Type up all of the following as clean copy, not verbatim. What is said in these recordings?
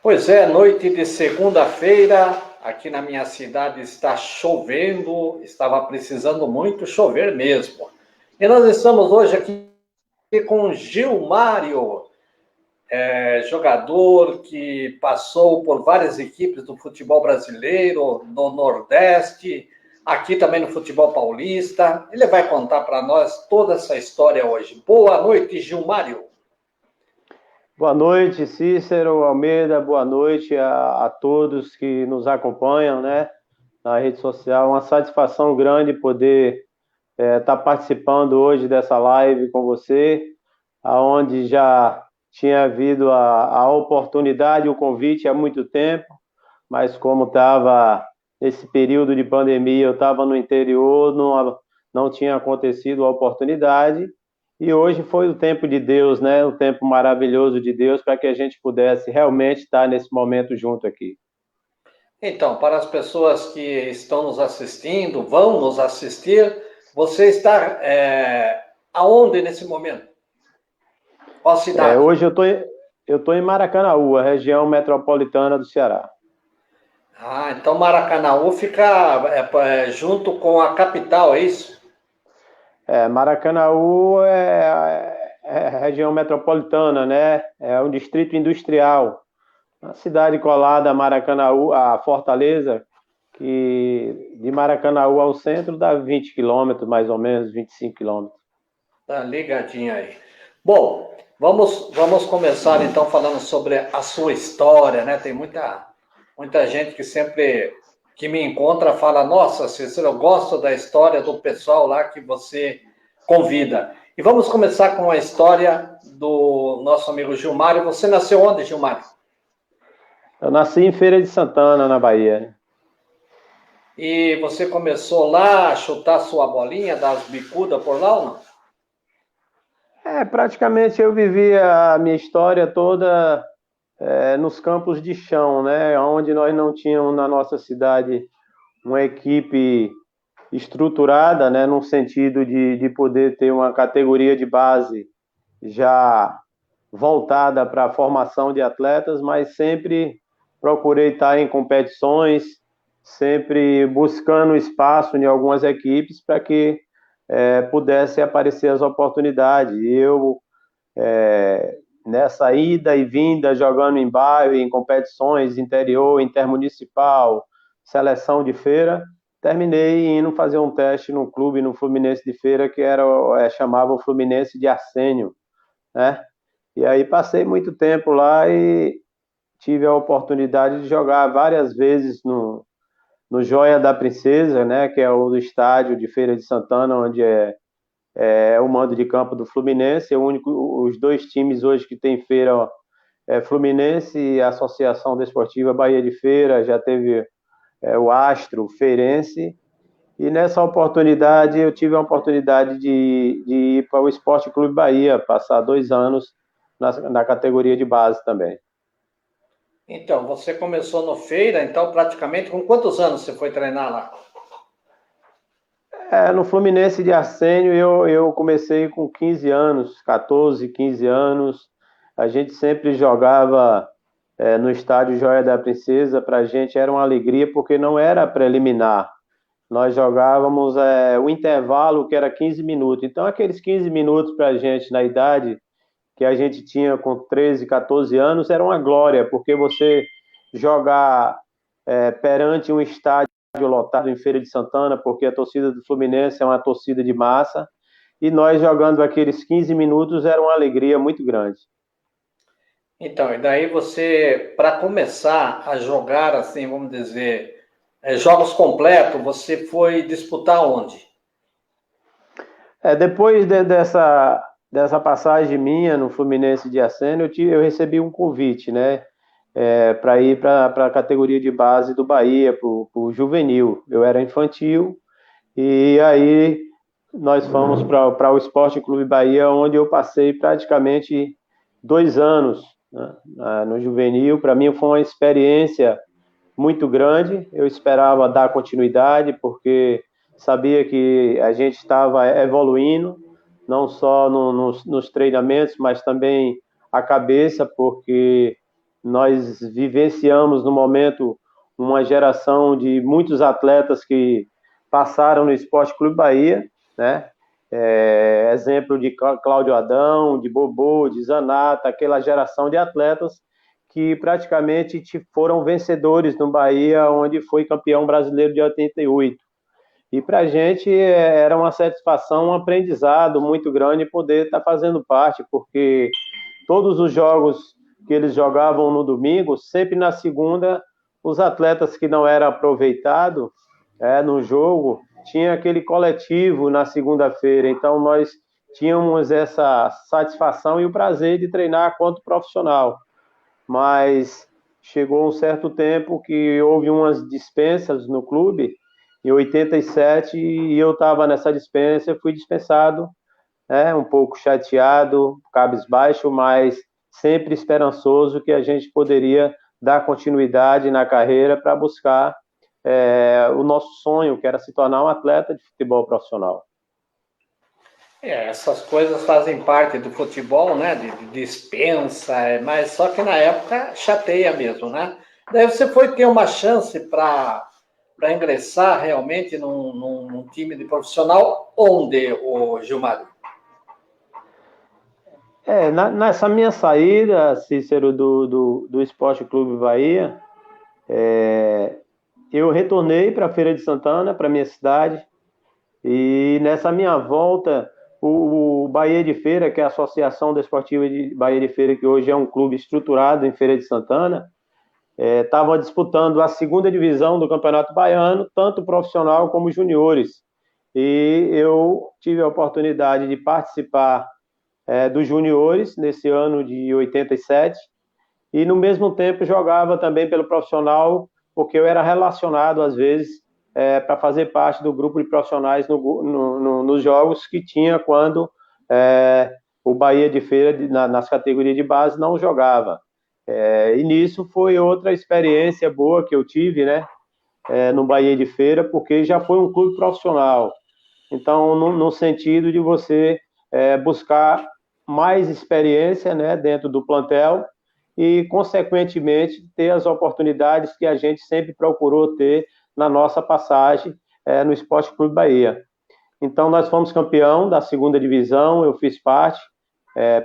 Pois é, noite de segunda-feira, aqui na minha cidade está chovendo, estava precisando muito chover mesmo. E nós estamos hoje aqui com Gilmário, jogador que passou por várias equipes do futebol brasileiro, no Nordeste, aqui também no futebol paulista. Ele vai contar para nós toda essa história hoje. Boa noite, Gilmário. Boa noite, Cícero Almeida, boa noite a todos que nos acompanham, né, na rede social. Uma satisfação grande poder estar participando hoje dessa live com você, aonde já tinha havido a oportunidade, o convite há muito tempo, mas como estava nesse período de pandemia, eu estava no interior, não tinha acontecido a oportunidade. E hoje foi o tempo de Deus, né? O tempo maravilhoso de Deus para que a gente pudesse realmente estar nesse momento junto aqui. Então, para as pessoas que estão nos assistindo, vão nos assistir, você está aonde nesse momento? Qual cidade? Hoje eu tô em Maracanaú, a região metropolitana do Ceará. Ah, então Maracanaú fica junto com a capital, é isso? Maracanaú é a região metropolitana, né? É um distrito industrial. A cidade colada a Maracanaú, a Fortaleza, que de Maracanaú ao centro dá 20 quilômetros, mais ou menos, 25 quilômetros. Tá ligadinho aí. Bom, vamos começar então falando sobre a sua história, né? Tem muita gente que sempre que me encontra fala, nossa, Cícero, eu gosto da história do pessoal lá que você convida. E vamos começar com a história do nosso amigo Gilmário. Você nasceu onde, Gilmário? Eu nasci em Feira de Santana, na Bahia, né? E você começou lá a chutar sua bolinha, dar as bicudas por lá ou não? Praticamente eu vivi a minha história toda nos campos de chão, né? Onde nós não tínhamos na nossa cidade uma equipe estruturada, né? No sentido de poder ter uma categoria de base já voltada para a formação de atletas, mas sempre procurei estar em competições, sempre buscando espaço em algumas equipes para que pudesse aparecer as oportunidades. E eu, nessa ida e vinda, jogando em bairro, em competições, interior, intermunicipal, seleção de feira, terminei indo fazer um teste no clube, no Fluminense de Feira, que chamava o Fluminense de Arsênio, né? E aí passei muito tempo lá e tive a oportunidade de jogar várias vezes no Joia da Princesa, né, que é o estádio de Feira de Santana, onde é o mando de campo do Fluminense. Os dois times hoje que tem feira Fluminense e a Associação Desportiva Bahia de Feira, já teve o Astro, o Feirense. E nessa oportunidade eu tive a oportunidade de ir para o Esporte Clube Bahia, passar 2 anos na categoria de base também. Então, você começou no Feira, então praticamente com quantos anos você foi treinar lá? No Fluminense de Arsênio eu comecei com 15 anos, 14, 15 anos. A gente sempre jogava no estádio Joia da Princesa. Para a gente era uma alegria porque não era preliminar. Nós jogávamos o intervalo, que era 15 minutos. Então, aqueles 15 minutos para a gente, na idade que a gente tinha com 13, 14 anos, era uma glória, porque você jogar perante um estádio lotado em Feira de Santana, porque a torcida do Fluminense é uma torcida de massa, e nós jogando aqueles 15 minutos era uma alegria muito grande. Então, e daí você, para começar a jogar, assim, vamos dizer, jogos completos, você foi disputar onde? Depois dessa passagem minha no Fluminense de Arsênio, eu recebi um convite, né, para ir para a categoria de base do Bahia, para o juvenil. Eu era infantil, e aí nós fomos para o Esporte Clube Bahia, onde eu passei praticamente 2 anos, né, no juvenil. Para mim foi uma experiência muito grande. Eu esperava dar continuidade, porque sabia que a gente estava evoluindo, não só nos treinamentos, mas também a cabeça, porque nós vivenciamos no momento uma geração de muitos atletas que passaram no Esporte Clube Bahia, né? Exemplo de Cláudio Adão, de Bobô, de Zanata, aquela geração de atletas que praticamente foram vencedores no Bahia, onde foi campeão brasileiro de 88. E para a gente era uma satisfação, um aprendizado muito grande poder estar fazendo parte, porque todos os jogos que eles jogavam no domingo, sempre na segunda, os atletas que não eram aproveitados no jogo, tinha aquele coletivo na segunda-feira, então nós tínhamos essa satisfação e o prazer de treinar quanto profissional. Mas chegou um certo tempo que houve umas dispensas no clube, em 87, e eu estava nessa dispensa, fui dispensado, um pouco chateado, cabisbaixo, mas sempre esperançoso que a gente poderia dar continuidade na carreira para buscar o nosso sonho, que era se tornar um atleta de futebol profissional. Essas coisas fazem parte do futebol, né? De dispensa, mas só que na época chateia mesmo, né? Daí você foi ter uma chance para ingressar realmente num time de profissional, onde, o Gilmar? Nessa minha saída, Cícero, do Esporte Clube Bahia, eu retornei para a Feira de Santana, para minha cidade, e nessa minha volta, o Bahia de Feira, que é a Associação Desportiva de Bahia de Feira, que hoje é um clube estruturado em Feira de Santana, estava disputando a segunda divisão do Campeonato Baiano, tanto profissional como juniores. E eu tive a oportunidade de participar dos juniores nesse ano de 87, e no mesmo tempo jogava também pelo profissional, porque eu era relacionado às vezes para fazer parte do grupo de profissionais nos jogos que tinha quando o Bahia de Feira, nas categorias de base, não jogava. E nisso foi outra experiência boa que eu tive, né, no Bahia de Feira, porque já foi um clube profissional. Então, no sentido de você buscar mais experiência, né, dentro do plantel e, consequentemente, ter as oportunidades que a gente sempre procurou ter na nossa passagem no Esporte Clube Bahia. Então, nós fomos campeão da segunda divisão, eu fiz parte.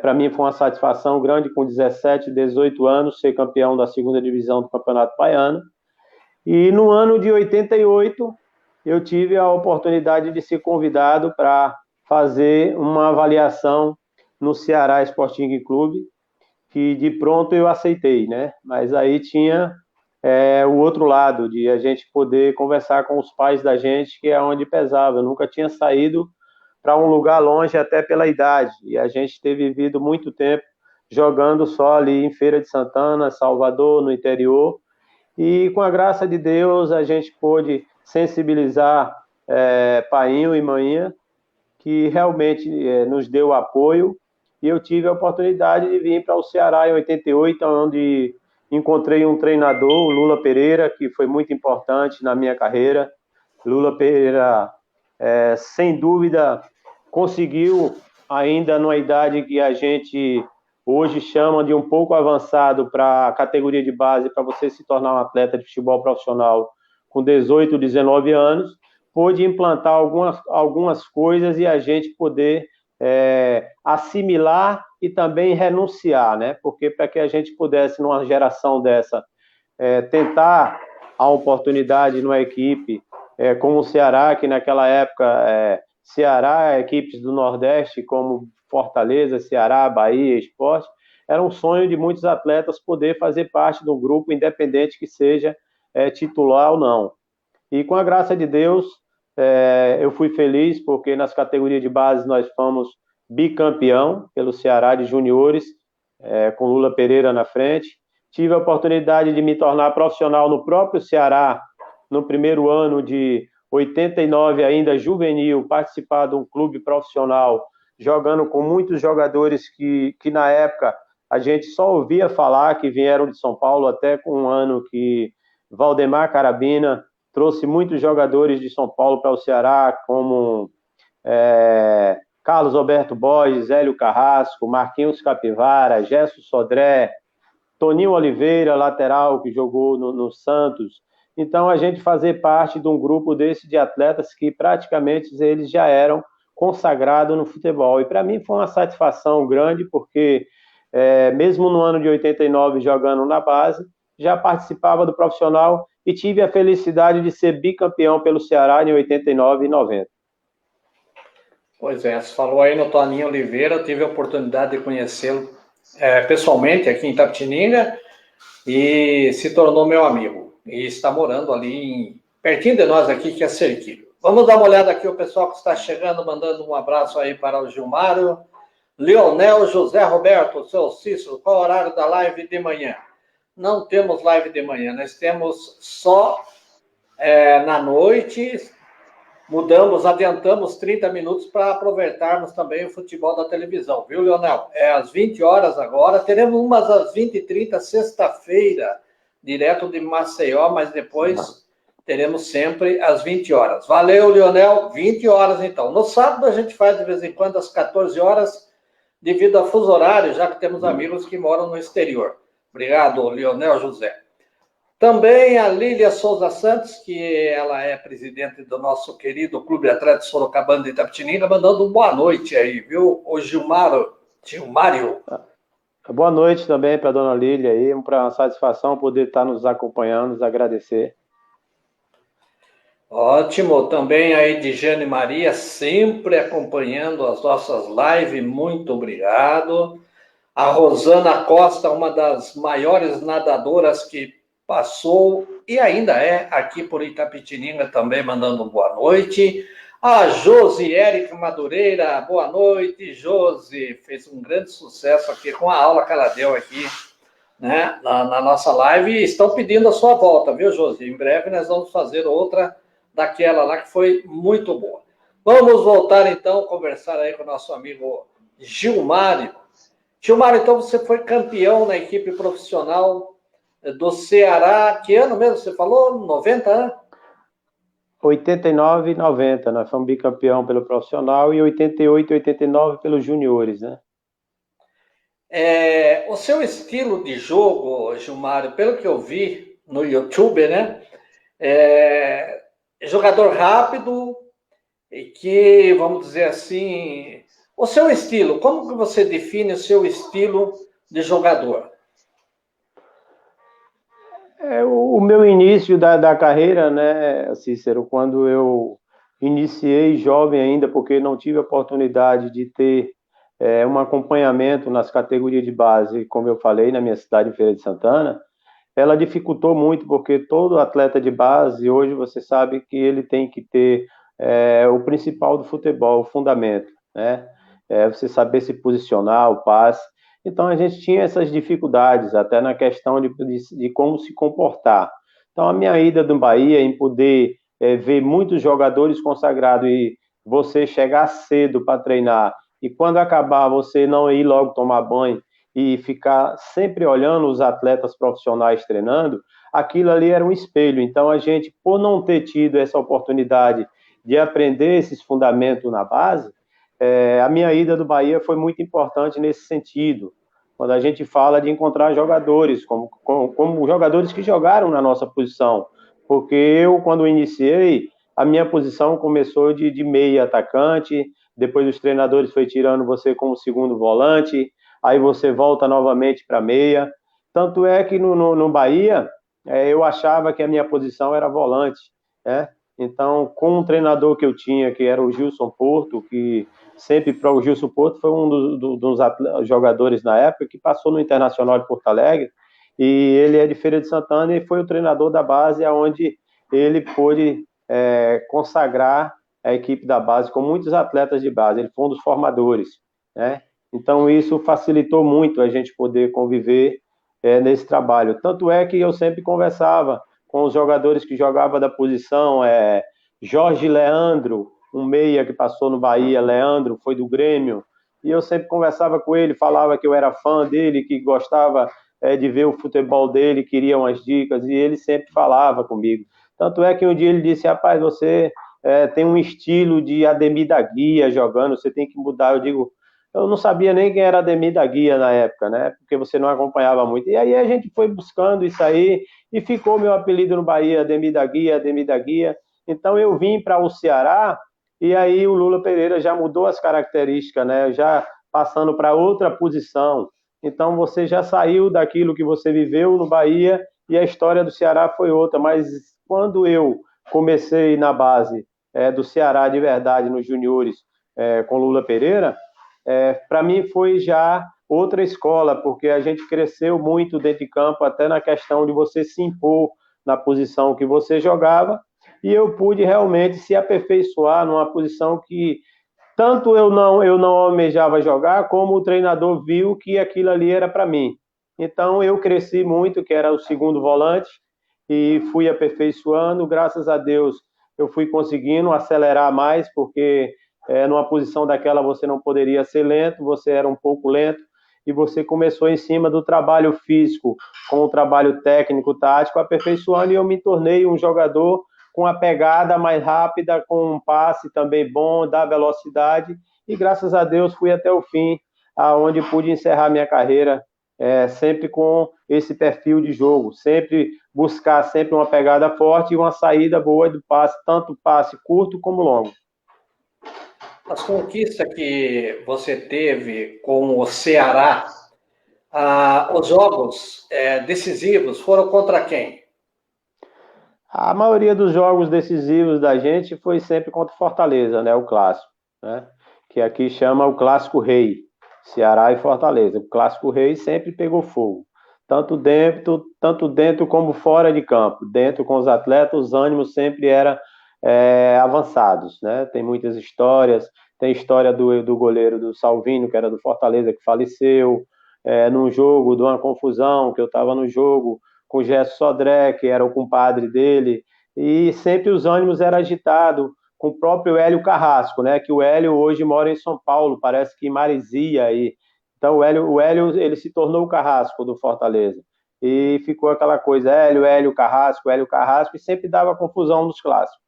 Para mim foi uma satisfação grande, com 17, 18 anos, ser campeão da segunda divisão do Campeonato Baiano. E no ano de 88, eu tive a oportunidade de ser convidado para fazer uma avaliação no Ceará Sporting Clube, que de pronto eu aceitei, né? Mas aí tinha o outro lado, de a gente poder conversar com os pais da gente, que é onde pesava. Eu nunca tinha saído para um lugar longe, até pela idade, e a gente ter vivido muito tempo jogando só ali em Feira de Santana, Salvador, no interior, e com a graça de Deus a gente pôde sensibilizar painho e maninha, que realmente nos deu apoio, e eu tive a oportunidade de vir para o Ceará em 88, onde encontrei um treinador, o Lula Pereira, que foi muito importante na minha carreira. Lula Pereira, sem dúvida, conseguiu, ainda numa idade que a gente hoje chama de um pouco avançado para a categoria de base, para você se tornar um atleta de futebol profissional com 18, 19 anos, pôde implantar algumas coisas e a gente poder assimilar e também renunciar, né? Porque para que a gente pudesse, numa geração dessa, tentar a oportunidade numa equipe como o Ceará, que naquela época, Ceará, equipes do Nordeste, como Fortaleza, Ceará, Bahia, Sport, era um sonho de muitos atletas poder fazer parte do grupo, independente que seja titular ou não. E com a graça de Deus, eu fui feliz, porque nas categorias de base nós fomos bicampeão pelo Ceará de juniores, com Lula Pereira na frente. Tive a oportunidade de me tornar profissional no próprio Ceará, no primeiro ano de 89, ainda juvenil, participar de um clube profissional, jogando com muitos jogadores que na época a gente só ouvia falar, que vieram de São Paulo, até com um ano que Valdemar Carabina trouxe muitos jogadores de São Paulo para o Ceará, como Carlos Alberto Borges, Hélio Carrasco, Marquinhos Capivara, Gesso Sodré, Toninho Oliveira, lateral, que jogou no Santos. Então, a gente fazer parte de um grupo desse de atletas que praticamente eles já eram consagrados no futebol. E para mim foi uma satisfação grande, porque mesmo no ano de 89 jogando na base, já participava do profissional e tive a felicidade de ser bicampeão pelo Ceará em 89 e 90. Pois é, você falou aí no Toninho Oliveira, eu tive a oportunidade de conhecê-lo pessoalmente aqui em Itapetininga e se tornou meu amigo. E está morando ali pertinho de nós aqui, que é Cerquilho. Vamos dar uma olhada aqui, o pessoal que está chegando, mandando um abraço aí para o Gilmário. Leonel José Roberto, seu Cícero, qual o horário da live de manhã? Não temos live de manhã, nós temos só na noite. Mudamos, adiantamos 30 minutos para aproveitarmos também o futebol da televisão, viu, Leonel? É às 20 horas agora, teremos umas às 20h30, sexta-feira, direto de Maceió, mas depois teremos sempre às 20 horas. Valeu, Leonel, 20 horas então. No sábado a gente faz de vez em quando às 14 horas, devido a fuso horário, já que temos amigos que moram no exterior. Obrigado, Leonel José. Também a Lília Souza Santos, que ela é presidente do nosso querido Clube Atlético Sorocabana de Itapetininga, mandando uma boa noite aí, viu? O Gilmário. Boa noite também para a dona Lília aí, uma satisfação poder estar nos acompanhando, nos agradecer. Ótimo, também aí de Jane Maria, sempre acompanhando as nossas lives, muito obrigado. A Rosana Costa, uma das maiores nadadoras que passou e ainda é aqui por Itapetininga também, mandando boa noite. A Josi Érica Madureira, boa noite, Josi. Fez um grande sucesso aqui com a aula que ela deu aqui, né, na nossa live. E estão pedindo a sua volta, viu, Josi? Em breve nós vamos fazer outra daquela lá que foi muito boa. Vamos voltar então a conversar aí com o nosso amigo Gilmário. Gilmário, então você foi campeão na equipe profissional do Ceará. Que ano mesmo você falou? 90, né? 89 e 90, nós fomos bicampeão pelo profissional e 88 e 89 pelos juniores, né? O seu estilo de jogo, Gilmário, pelo que eu vi no YouTube, né? Jogador rápido e que, vamos dizer assim, o seu estilo, como que você define o seu estilo de jogador? O meu início da carreira, né, Cícero, quando eu iniciei jovem ainda, porque não tive a oportunidade de ter um acompanhamento nas categorias de base, como eu falei, na minha cidade, em Feira de Santana, ela dificultou muito, porque todo atleta de base, hoje você sabe que ele tem que ter o principal do futebol, o fundamento, né? Você saber se posicionar, o passe. Então a gente tinha essas dificuldades, até na questão de como se comportar. Então a minha ida do Bahia em poder ver muitos jogadores consagrados e você chegar cedo para treinar e quando acabar você não ir logo tomar banho e ficar sempre olhando os atletas profissionais treinando, aquilo ali era um espelho. Então a gente, por não ter tido essa oportunidade de aprender esses fundamentos na base, a minha ida do Bahia foi muito importante nesse sentido, quando a gente fala de encontrar jogadores, como jogadores que jogaram na nossa posição, porque eu, quando iniciei, a minha posição começou de meia atacante, depois os treinadores foi tirando você como segundo volante, aí você volta novamente para meia, tanto é que no Bahia, eu achava que a minha posição era volante, né? Então, com um treinador que eu tinha, que era o Gilson Porto, que sempre para o Gilson Porto foi um dos jogadores na época que passou no Internacional de Porto Alegre, e ele é de Feira de Santana e foi o treinador da base, onde ele pôde consagrar a equipe da base com muitos atletas de base, ele foi um dos formadores, né? Então isso facilitou muito a gente poder conviver nesse trabalho, tanto é que eu sempre conversava com os jogadores que jogavam da posição, Jorge Leandro, um meia que passou no Bahia, Leandro, foi do Grêmio, e eu sempre conversava com ele, falava que eu era fã dele, que gostava de ver o futebol dele, queria umas dicas, e ele sempre falava comigo. Tanto é que um dia ele disse, rapaz, você tem um estilo de Ademir da Guia jogando, você tem que mudar. Eu digo, eu não sabia nem quem era Ademir da Guia na época, né? Porque você não acompanhava muito. E aí a gente foi buscando isso aí e ficou meu apelido no Bahia, Ademir da Guia, Ademir da Guia. Então eu vim para o Ceará e aí o Lula Pereira já mudou as características, né? Já passando para outra posição. Então você já saiu daquilo que você viveu no Bahia e a história do Ceará foi outra. Mas quando eu comecei na base do Ceará de verdade, nos juniores, com Lula Pereira, para mim foi já outra escola, porque a gente cresceu muito dentro de campo, até na questão de você se impor na posição que você jogava, e eu pude realmente se aperfeiçoar numa posição que tanto eu não almejava jogar, como o treinador viu que aquilo ali era para mim. Então eu cresci muito, que era o segundo volante, e fui aperfeiçoando, graças a Deus eu fui conseguindo acelerar mais, porque numa posição daquela você não poderia ser lento, você era um pouco lento, e você começou em cima do trabalho físico, com o trabalho técnico, tático, aperfeiçoando, e eu me tornei um jogador com a pegada mais rápida, com um passe também bom, da velocidade, e graças a Deus fui até o fim, aonde pude encerrar minha carreira, sempre com esse perfil de jogo, sempre buscar sempre uma pegada forte e uma saída boa do passe, tanto passe curto como longo. As conquistas que você teve com o Ceará, os jogos decisivos foram contra quem? A maioria dos jogos decisivos da gente foi sempre contra o Fortaleza, né? O clássico, né? Que aqui chama o Clássico Rei, Ceará e Fortaleza. O Clássico Rei sempre pegou fogo, tanto dentro como fora de campo. Dentro com os atletas, os ânimos sempre eram avançados, né? Tem muitas histórias. Tem história do goleiro do Salvino, que era do Fortaleza, que faleceu num jogo, de uma confusão, que eu estava no jogo com o Gerson Sodré, que era o compadre dele, e sempre os ânimos eram agitados, com o próprio Hélio Carrasco, né? Que o Hélio hoje mora em São Paulo, parece que em Marizia. Então o Hélio ele se tornou o Carrasco do Fortaleza. E ficou aquela coisa, Hélio Carrasco, e sempre dava confusão nos clássicos.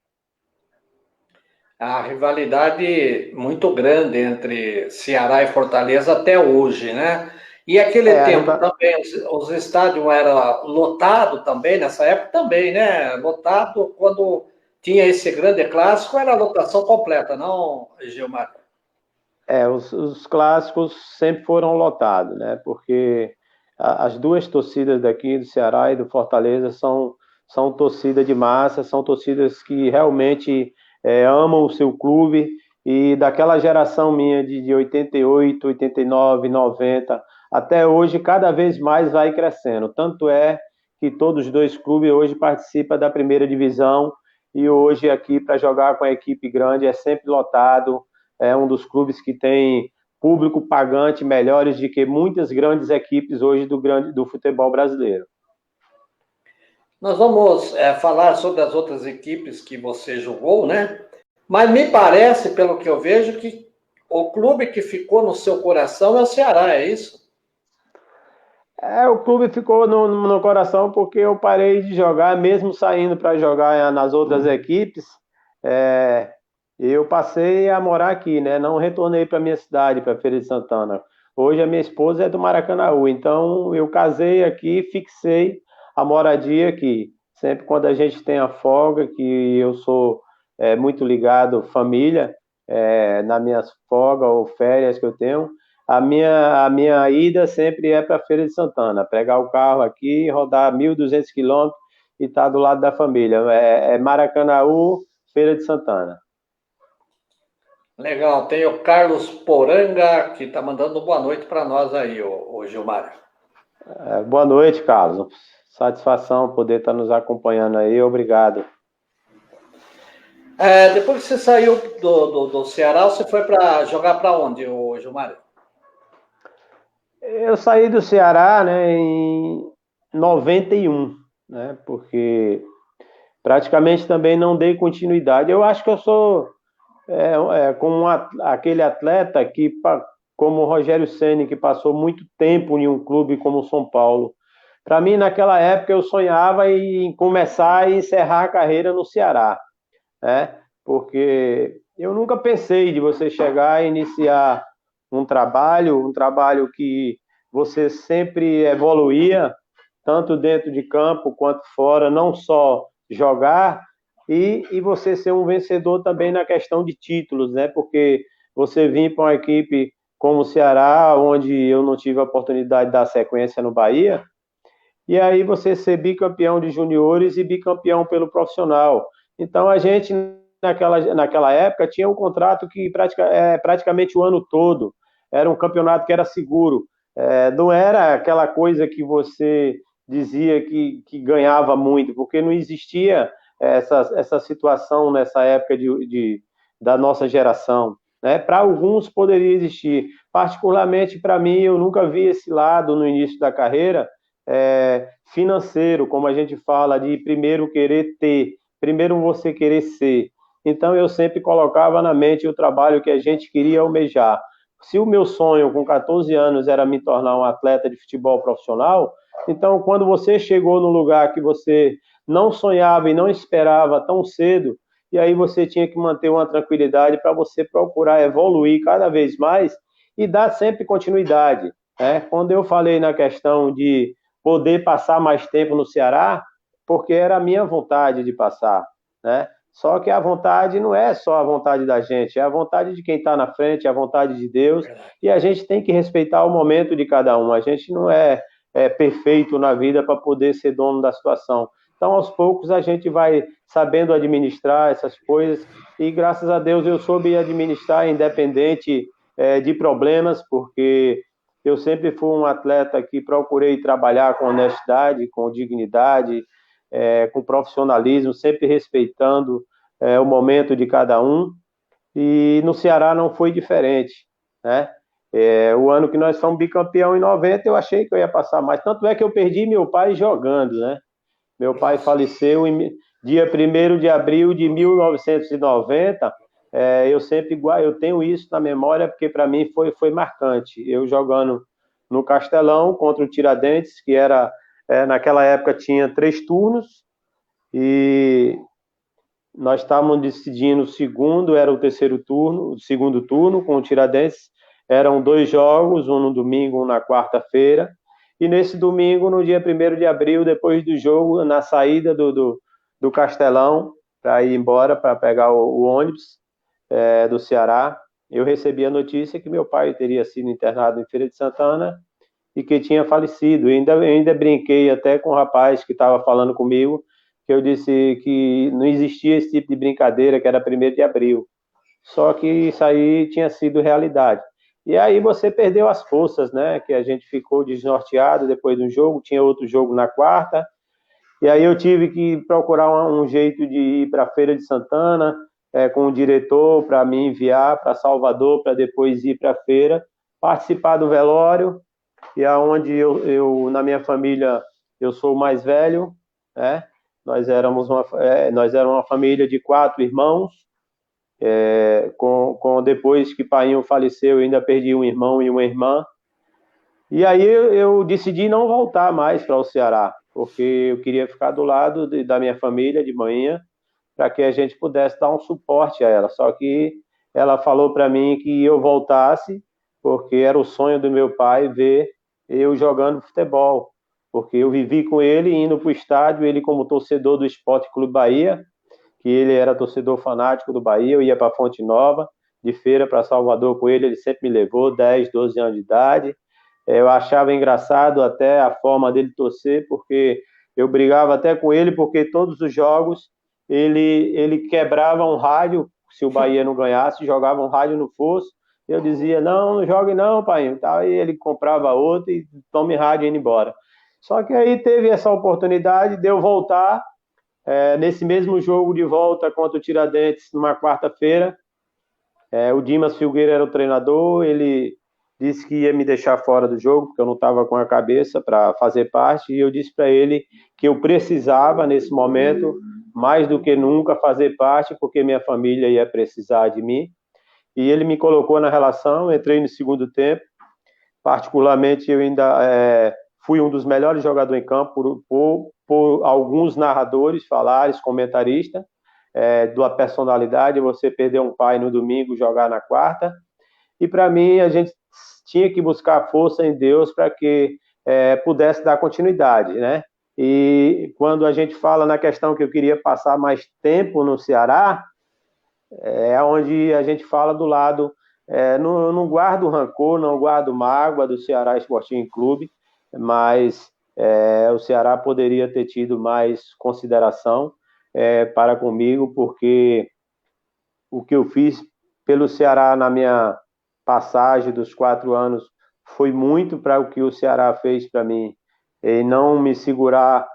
A rivalidade muito grande entre Ceará e Fortaleza até hoje, né? E aquele A tempo rival... também, os estádios eram lotados também, nessa época também, né? Lotado, quando tinha esse grande clássico, era a lotação completa, não, Gilmar? os clássicos sempre foram lotados, né? Porque as duas torcidas daqui do Ceará e do Fortaleza são torcidas de massa, são torcidas que realmente amam o seu clube, e daquela geração minha de 88, 89, 90, até hoje, cada vez mais vai crescendo. Tanto é que todos os dois clubes hoje participam da primeira divisão, e hoje aqui para jogar com a equipe grande é sempre lotado. É um dos clubes que tem público pagante melhores do que muitas grandes equipes hoje do futebol brasileiro. Nós vamos falar sobre as outras equipes que você jogou, né? Mas me parece, pelo que eu vejo, que o clube que ficou no seu coração é o Ceará, é isso? O clube ficou no coração porque eu parei de jogar, mesmo saindo para jogar nas outras equipes. é, eu passei a morar aqui, né? Não retornei para minha cidade, para Feira de Santana. Hoje a minha esposa é do Maracanaú, então eu casei aqui, fixei a moradia aqui. Sempre quando a gente tem a folga, que eu sou muito ligado à família, nas minhas folgas ou férias que eu tenho, a minha ida sempre é para Feira de Santana, pegar o carro aqui, rodar 1.200 quilômetros e estar do lado da família. É Maracanaú, Feira de Santana. Legal, tem o Carlos Poranga, que está mandando boa noite para nós aí, o Gilmar. Boa noite, Carlos. Satisfação poder estar nos acompanhando aí. Obrigado. Depois que você saiu do Ceará, você foi para jogar para onde, o Gilmar? Eu saí do Ceará, né, em 91, né, porque praticamente também não dei continuidade. Eu acho que eu sou como aquele atleta como o Rogério Ceni, que passou muito tempo em um clube como o São Paulo. Para mim, naquela época, eu sonhava em começar e encerrar a carreira no Ceará, né? Porque eu nunca pensei de você chegar e iniciar um trabalho que você sempre evoluía, tanto dentro de campo quanto fora, não só jogar, e você ser um vencedor também na questão de títulos, né? Porque você vir para uma equipe como o Ceará, onde eu não tive a oportunidade de dar sequência no Bahia, e aí você ser bicampeão de juniores e bicampeão pelo profissional. Então a gente, naquela época, tinha um contrato que praticamente o ano todo, era um campeonato que era seguro. Não era aquela coisa que você dizia que ganhava muito, porque não existia essa situação nessa época da nossa geração. Né? Para alguns poderia existir. Particularmente para mim, eu nunca vi esse lado no início da carreira, financeiro, como a gente fala, de primeiro querer ter, primeiro você querer ser. Então eu sempre colocava na mente o trabalho que a gente queria almejar. Se o meu sonho com 14 anos era me tornar um atleta de futebol profissional, então quando você chegou no lugar que você não sonhava e não esperava tão cedo, e aí você tinha que manter uma tranquilidade para você procurar evoluir cada vez mais e dar sempre continuidade. Quando eu falei na questão de poder passar mais tempo no Ceará, porque era a minha vontade de passar, né? Só que a vontade não é só a vontade da gente, é a vontade de quem está na frente, é a vontade de Deus, e a gente tem que respeitar o momento de cada um. A gente não é perfeito na vida para poder ser dono da situação. Então, aos poucos, a gente vai sabendo administrar essas coisas, e graças a Deus eu soube administrar independente de problemas, porque eu sempre fui um atleta que procurei trabalhar com honestidade, com dignidade, com profissionalismo, sempre respeitando o momento de cada um. E no Ceará não foi diferente, né? O ano que nós fomos bicampeão em 90, eu achei que eu ia passar mais. Tanto é que eu perdi meu pai jogando, né? Meu pai faleceu em dia 1º de abril de 1990. Eu tenho isso na memória porque para mim foi marcante. Eu jogando no Castelão contra o Tiradentes, que naquela época tinha 3 turnos, e nós estávamos decidindo o segundo, era o segundo turno com o Tiradentes. Eram 2 jogos, um no domingo, um na quarta-feira. E nesse domingo, no dia 1º de abril, depois do jogo, na saída do Castelão, para ir embora, para pegar o ônibus do Ceará, eu recebi a notícia que meu pai teria sido internado em Feira de Santana e que tinha falecido. Eu ainda brinquei até com o rapaz que estava falando comigo, que eu disse que não existia esse tipo de brincadeira, que era 1º de abril. Só que isso aí tinha sido realidade. E aí você perdeu as forças, né? Que a gente ficou desnorteado depois do jogo, tinha outro jogo na quarta, e aí eu tive que procurar um jeito de ir para a Feira de Santana, com o diretor, para me enviar para Salvador, para depois ir para a feira, participar do velório, e aonde na minha família, eu sou o mais velho, né? Nós éramos uma família de 4 irmãos, depois que Painho faleceu, eu ainda perdi um irmão e uma irmã. E aí eu decidi não voltar mais para o Ceará, porque eu queria ficar do lado da minha família de manhã, para que a gente pudesse dar um suporte a ela. Só que ela falou para mim que eu voltasse, porque era o sonho do meu pai ver eu jogando futebol, porque eu vivi com ele indo para o estádio, ele como torcedor do Esporte Clube Bahia, que ele era torcedor fanático do Bahia, eu ia para Fonte Nova, de Feira para Salvador com ele, ele sempre me levou, 10, 12 anos de idade. Eu achava engraçado até a forma dele torcer, porque eu brigava até com ele, porque todos os jogos ele quebrava um rádio, se o Bahia não ganhasse, jogava um rádio no fosso, eu dizia, não jogue não, pai, aí ele comprava outro e tome rádio e indo embora. Só que aí teve essa oportunidade de eu voltar, nesse mesmo jogo de volta contra o Tiradentes, numa quarta-feira. O Dimas Filgueira era o treinador, ele disse que ia me deixar fora do jogo, porque eu não estava com a cabeça para fazer parte, e eu disse para ele que eu precisava, nesse momento, mais do que nunca, fazer parte, porque minha família ia precisar de mim. E ele me colocou na relação, entrei no segundo tempo. Particularmente, eu ainda fui um dos melhores jogadores em campo, por alguns narradores falarem, comentaristas, da personalidade, você perder um pai no domingo, jogar na quarta. e para mim a gente tinha que buscar força em Deus para que pudesse dar continuidade, né? E quando a gente fala na questão que eu queria passar mais tempo no Ceará, é onde a gente fala do lado, não guardo rancor, não guardo mágoa do Ceará Sporting Clube, mas o Ceará poderia ter tido mais consideração para comigo, porque o que eu fiz pelo Ceará na minha passagem dos 4 anos foi muito para o que o Ceará fez para mim, e não me segurar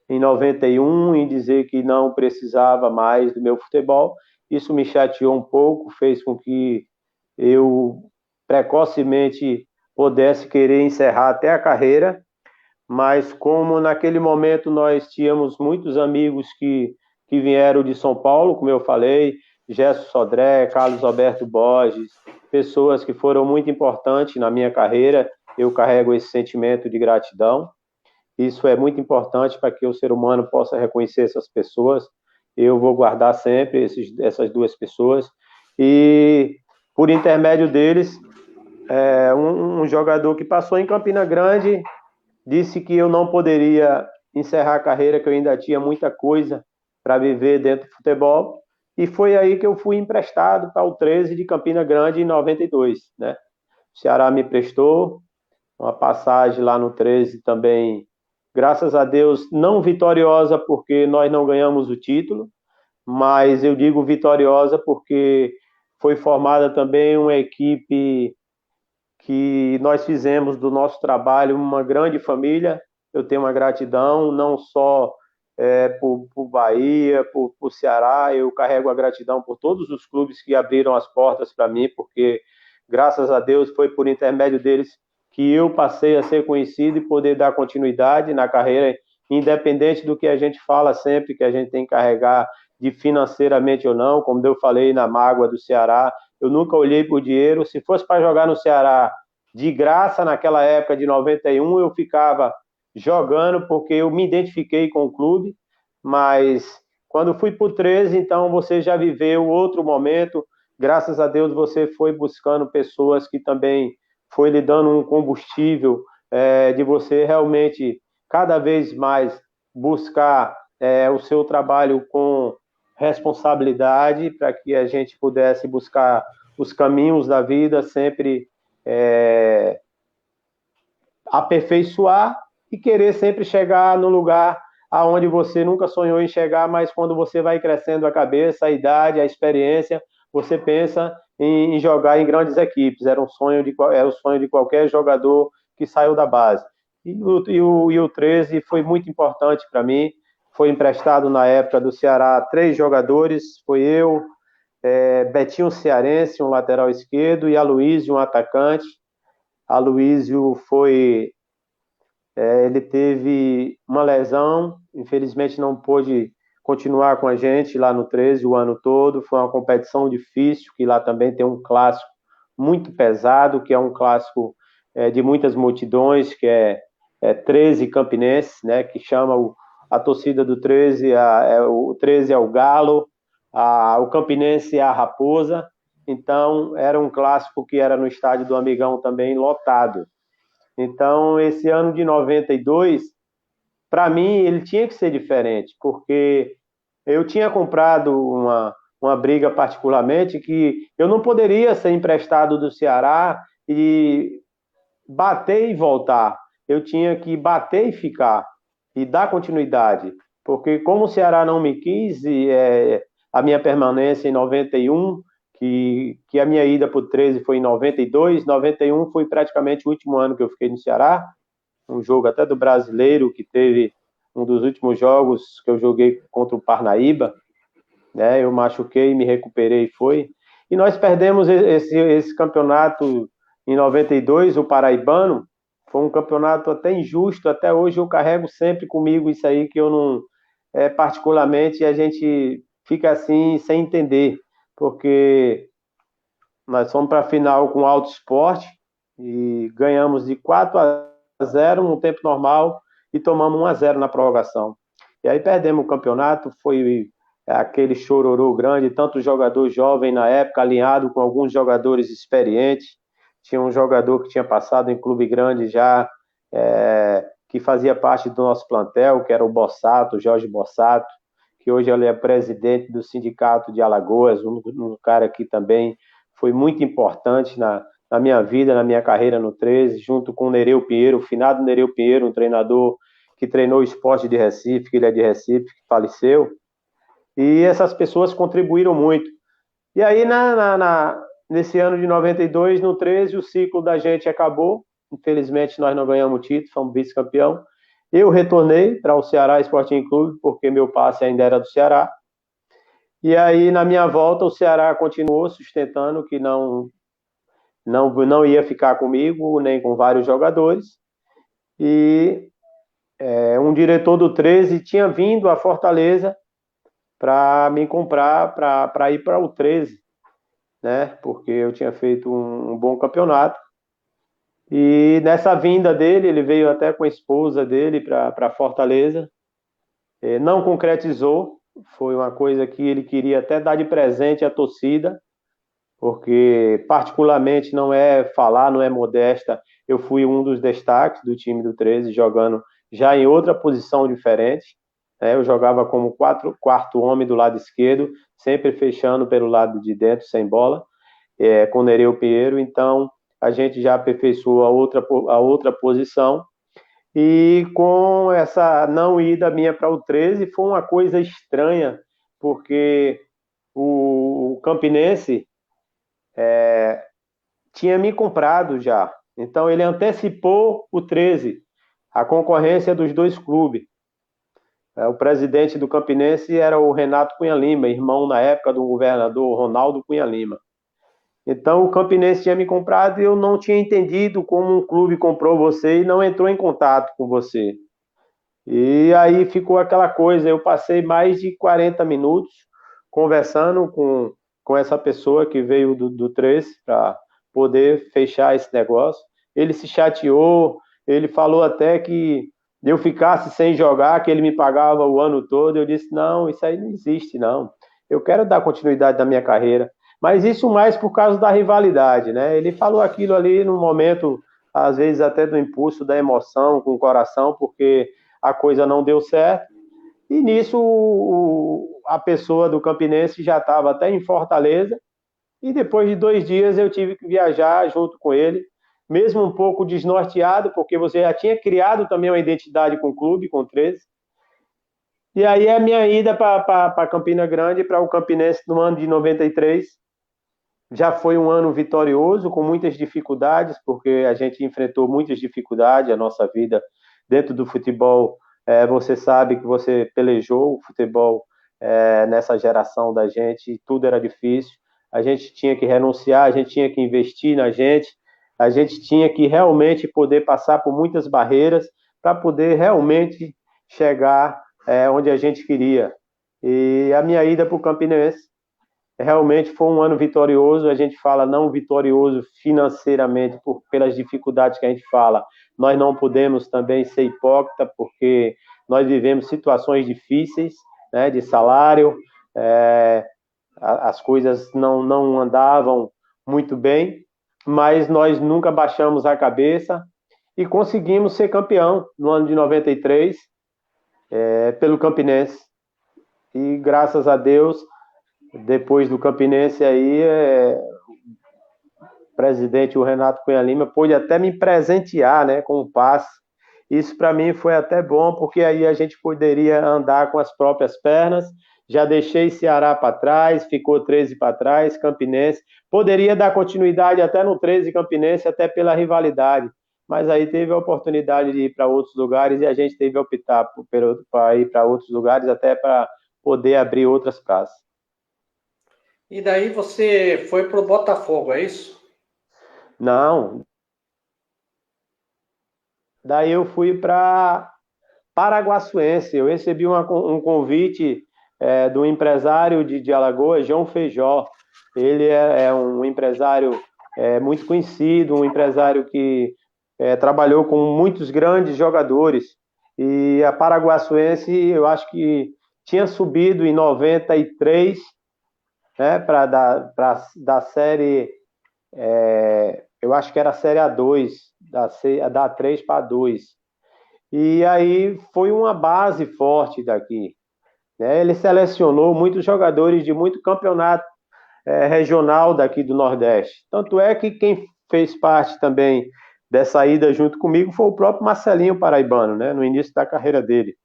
em 91 e dizer que não precisava mais do meu futebol. Isso me chateou um pouco, fez com que eu precocemente pudesse querer encerrar até a carreira, mas como naquele momento nós tínhamos muitos amigos que vieram de São Paulo, como eu falei, Gerson Sodré, Carlos Alberto Borges, pessoas que foram muito importantes na minha carreira, eu carrego esse sentimento de gratidão. Isso é muito importante para que o ser humano possa reconhecer essas pessoas. Eu vou guardar sempre essas duas pessoas. E, por intermédio deles, um jogador que passou em Campina Grande disse que eu não poderia encerrar a carreira, que eu ainda tinha muita coisa para viver dentro do futebol. E foi aí que eu fui emprestado para o 13 de Campina Grande em 92, né? O Ceará me prestou uma passagem lá no 13 também, graças a Deus, não vitoriosa porque nós não ganhamos o título, mas eu digo vitoriosa porque foi formada também uma equipe que nós fizemos do nosso trabalho uma grande família. Eu tenho uma gratidão, não só por Bahia, por Ceará, eu carrego a gratidão por todos os clubes que abriram as portas para mim, porque, graças a Deus, foi por intermédio deles que eu passei a ser conhecido e poder dar continuidade na carreira, independente do que a gente fala sempre, que a gente tem que carregar de financeiramente ou não, como eu falei na mágoa do Ceará, eu nunca olhei por dinheiro. Se fosse para jogar no Ceará de graça naquela época de 91, eu ficava jogando porque eu me identifiquei com o clube, mas quando fui para o 13, então você já viveu outro momento. Graças a Deus você foi buscando pessoas que também foi lhe dando um combustível de você realmente cada vez mais buscar o seu trabalho com responsabilidade, para que a gente pudesse buscar os caminhos da vida sempre aperfeiçoar e querer sempre chegar no lugar aonde você nunca sonhou em chegar, mas quando você vai crescendo a cabeça, a idade, a experiência, você pensa em jogar em grandes equipes. Era o sonho de qualquer jogador que saiu da base. E o 13 foi muito importante para mim. Foi emprestado na época do Ceará 3 jogadores, foi eu, Betinho Cearense, um lateral esquerdo, e Aloísio, um atacante. Aloísio ele teve uma lesão, infelizmente não pôde continuar com a gente lá no 13 o ano todo. Foi uma competição difícil, que lá também tem um clássico muito pesado, que é um clássico de muitas multidões, que é 13 Campinense, né, que chama a torcida do 13, o 13 é o Galo, o Campinense é a Raposa. Então era um clássico que era no estádio do Amigão também, lotado. Então, esse ano de 92, para mim, ele tinha que ser diferente, porque eu tinha comprado uma briga particularmente que eu não poderia ser emprestado do Ceará e bater e voltar. Eu tinha que bater e ficar, e dar continuidade. Porque como o Ceará não me quis, a minha permanência em 91, que a minha ida para o 13 foi em 92, 91 foi praticamente o último ano que eu fiquei no Ceará, um jogo até do Brasileiro, que teve um dos últimos jogos que eu joguei contra o Parnaíba, né? Eu machuquei, me recuperei e foi. E nós perdemos esse campeonato em 92, o Paraibano. Foi um campeonato até injusto, até hoje eu carrego sempre comigo isso aí, que eu não, particularmente, a gente fica assim, sem entender, porque nós fomos para a final com o Alto Esporte e ganhamos de 4-0 no tempo normal e tomamos 1-0 na prorrogação. E aí perdemos o campeonato, foi aquele chororô grande, tanto jogador jovem na época, alinhado com alguns jogadores experientes. Tinha um jogador que tinha passado em clube grande já, que fazia parte do nosso plantel, que era o Bossato, Jorge Bossato, que hoje ele é presidente do Sindicato de Alagoas, um cara que também foi muito importante na minha vida, na minha carreira no 13, junto com o Nereu Pinheiro, o finado Nereu Pinheiro, um treinador que treinou o Sport de Recife, que ele é de Recife, que faleceu, e essas pessoas contribuíram muito. E aí, nesse ano de 92, no 13, o ciclo da gente acabou. Infelizmente, nós não ganhamos o título, fomos vice-campeão. Eu retornei para o Ceará Sporting Clube, porque meu passe ainda era do Ceará. E aí, na minha volta, o Ceará continuou sustentando que não ia ficar comigo, nem com vários jogadores. E um diretor do 13 tinha vindo a Fortaleza para me comprar, para ir para o 13, né? Porque eu tinha feito um bom campeonato. E nessa vinda dele, ele veio até com a esposa dele para Fortaleza. Não concretizou, foi uma coisa que ele queria até dar de presente à torcida, porque particularmente não é falar, não é modesta, eu fui um dos destaques do time do 13, jogando já em outra posição diferente, né? Eu jogava como quarto homem do lado esquerdo, sempre fechando pelo lado de dentro, sem bola, com o Nereu Pinheiro, então a gente já aperfeiçoou a outra posição, e com essa não ida minha para o 13, foi uma coisa estranha, porque o Campinense tinha me comprado já. Então ele antecipou o 13, a concorrência dos dois clubes. O presidente do Campinense era o Renato Cunha Lima, irmão na época do governador Ronaldo Cunha Lima. Então o Campinense tinha me comprado e eu não tinha entendido como um clube comprou você e não entrou em contato com você. E aí ficou aquela coisa, eu passei mais de 40 minutos conversando com essa pessoa que veio do 13 para poder fechar esse negócio. Ele se chateou, ele falou até que eu ficasse sem jogar, que ele me pagava o ano todo. Eu disse, não, isso aí não existe, não. Eu quero dar continuidade na minha carreira. Mas isso mais por causa da rivalidade, né? Ele falou aquilo ali no momento, às vezes até do impulso, da emoção, com o coração, porque a coisa não deu certo. E nisso a pessoa do Campinense já estava até em Fortaleza, e depois de 2 dias eu tive que viajar junto com ele, mesmo um pouco desnorteado, porque você já tinha criado também uma identidade com o clube, com o 13. E aí a minha ida para Campina Grande, para o Campinense no ano de 93, já foi um ano vitorioso, com muitas dificuldades, porque a gente enfrentou muitas dificuldades, a nossa vida dentro do futebol. Você sabe que você pelejou o futebol nessa geração da gente, tudo era difícil, a gente tinha que renunciar, a gente tinha que investir na gente, a gente tinha que realmente poder passar por muitas barreiras para poder realmente chegar onde a gente queria. E a minha ida para o Campinense realmente foi um ano vitorioso. A gente fala não vitorioso financeiramente pelas dificuldades que a gente fala. Nós não podemos também ser hipócrita, porque nós vivemos situações difíceis, né, de salário, as coisas não andavam muito bem, mas nós nunca baixamos a cabeça e conseguimos ser campeão no ano de 93, pelo Campinense. E graças a Deus, depois do Campinense aí, o presidente, o Renato Cunha Lima, pôde até me presentear, né, com um passe. Isso para mim foi até bom, porque aí a gente poderia andar com as próprias pernas. Já deixei Ceará para trás, ficou 13 para trás, Campinense. Poderia dar continuidade até no 13 Campinense, até pela rivalidade. Mas aí teve a oportunidade de ir para outros lugares e a gente teve que optar para ir para outros lugares, até para poder abrir outras praças. E daí você foi para o Botafogo, é isso? Não. Daí eu fui para Paraguaçuense. Eu recebi um convite do empresário de Alagoas, João Feijó. Ele é um empresário muito conhecido, um empresário que trabalhou com muitos grandes jogadores. E a Paraguaçuense, eu acho que tinha subido em 93, né, para da série, eu acho que era a série A2, da A3 para A2. E aí foi uma base forte daqui, né? Ele selecionou muitos jogadores de muito campeonato regional daqui do Nordeste. Tanto é que quem fez parte também dessa ida junto comigo foi o próprio Marcelinho Paraibano, né? No início da carreira dele.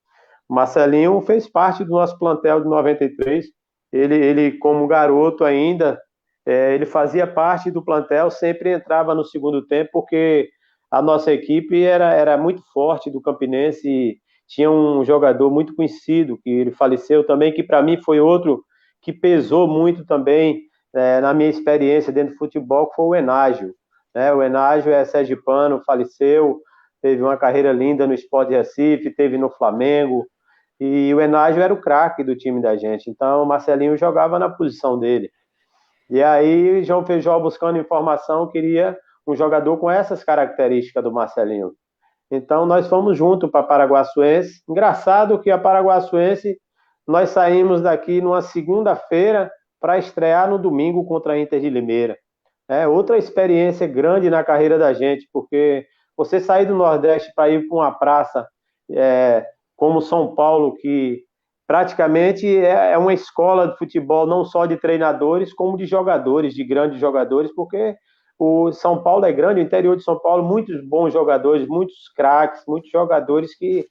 O Marcelinho fez parte do nosso plantel de 93. Ele como garoto ainda, ele fazia parte do plantel, sempre entrava no segundo tempo, porque a nossa equipe era muito forte do Campinense e tinha um jogador muito conhecido, que ele faleceu também, que para mim foi outro que pesou muito também na minha experiência dentro do futebol, que foi o Enágio. Né? O Enágio é sergipano, faleceu, teve uma carreira linda no Sport Recife, teve no Flamengo, e o Enágio era o craque do time da gente, então o Marcelinho jogava na posição dele. E aí João Feijó, buscando informação, queria um jogador com essas características do Marcelinho. Então nós fomos juntos para Paraguaçuense. Engraçado que a Paraguaçuense, nós saímos daqui numa segunda-feira para estrear no domingo contra a Inter de Limeira. É outra experiência grande na carreira da gente, porque você sair do Nordeste para ir para uma praça como São Paulo, que praticamente é uma escola de futebol não só de treinadores, como de jogadores, de grandes jogadores, porque o São Paulo é grande, o interior de São Paulo, muitos bons jogadores, muitos craques, muitos jogadores que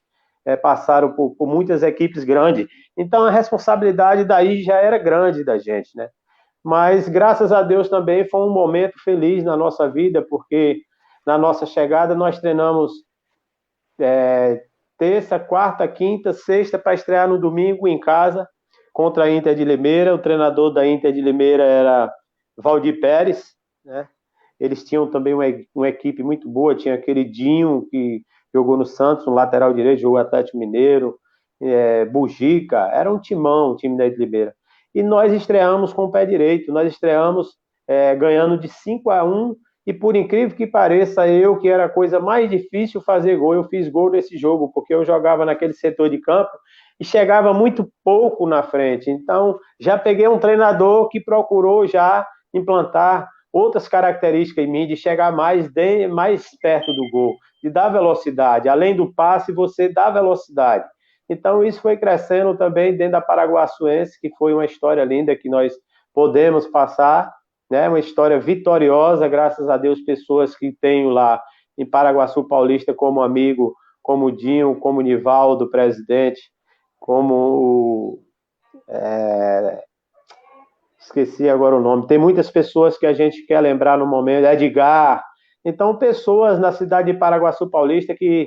passaram por muitas equipes grandes. Então a responsabilidade daí já era grande da gente, né? Mas graças a Deus também foi um momento feliz na nossa vida, porque na nossa chegada nós treinamos terça, quarta, quinta, sexta, para estrear no domingo em casa contra a Inter de Limeira. O treinador da Inter de Limeira era Valdir Pérez, né? Eles tinham também uma equipe muito boa, tinha aquele Dinho que jogou no Santos, um lateral direito, jogou Atlético Mineiro, Bugica, era um timão, o time da Inter de Limeira. E nós estreamos com o pé direito, nós estreamos ganhando de 5-1, e por incrível que pareça, eu, que era a coisa mais difícil fazer gol, eu fiz gol nesse jogo, porque eu jogava naquele setor de campo e chegava muito pouco na frente. Então, já peguei um treinador que procurou já implantar outras características em mim, de chegar mais perto do gol, de dar velocidade. Além do passe, você dá velocidade. Então, isso foi crescendo também dentro da Paraguaçuense, que foi uma história linda que nós podemos passar, né? Uma história vitoriosa, graças a Deus, pessoas que tenho lá em Paraguaçu Paulista como amigo, como o Dinho, como o Nivaldo, presidente, como esqueci agora o nome. Tem muitas pessoas que a gente quer lembrar no momento, Edgar. Então, pessoas na cidade de Paraguaçu Paulista que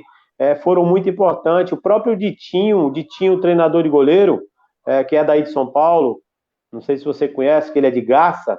foram muito importantes. O próprio Ditinho, treinador de goleiro, que é daí de São Paulo, não sei se você conhece, que ele é de Garça.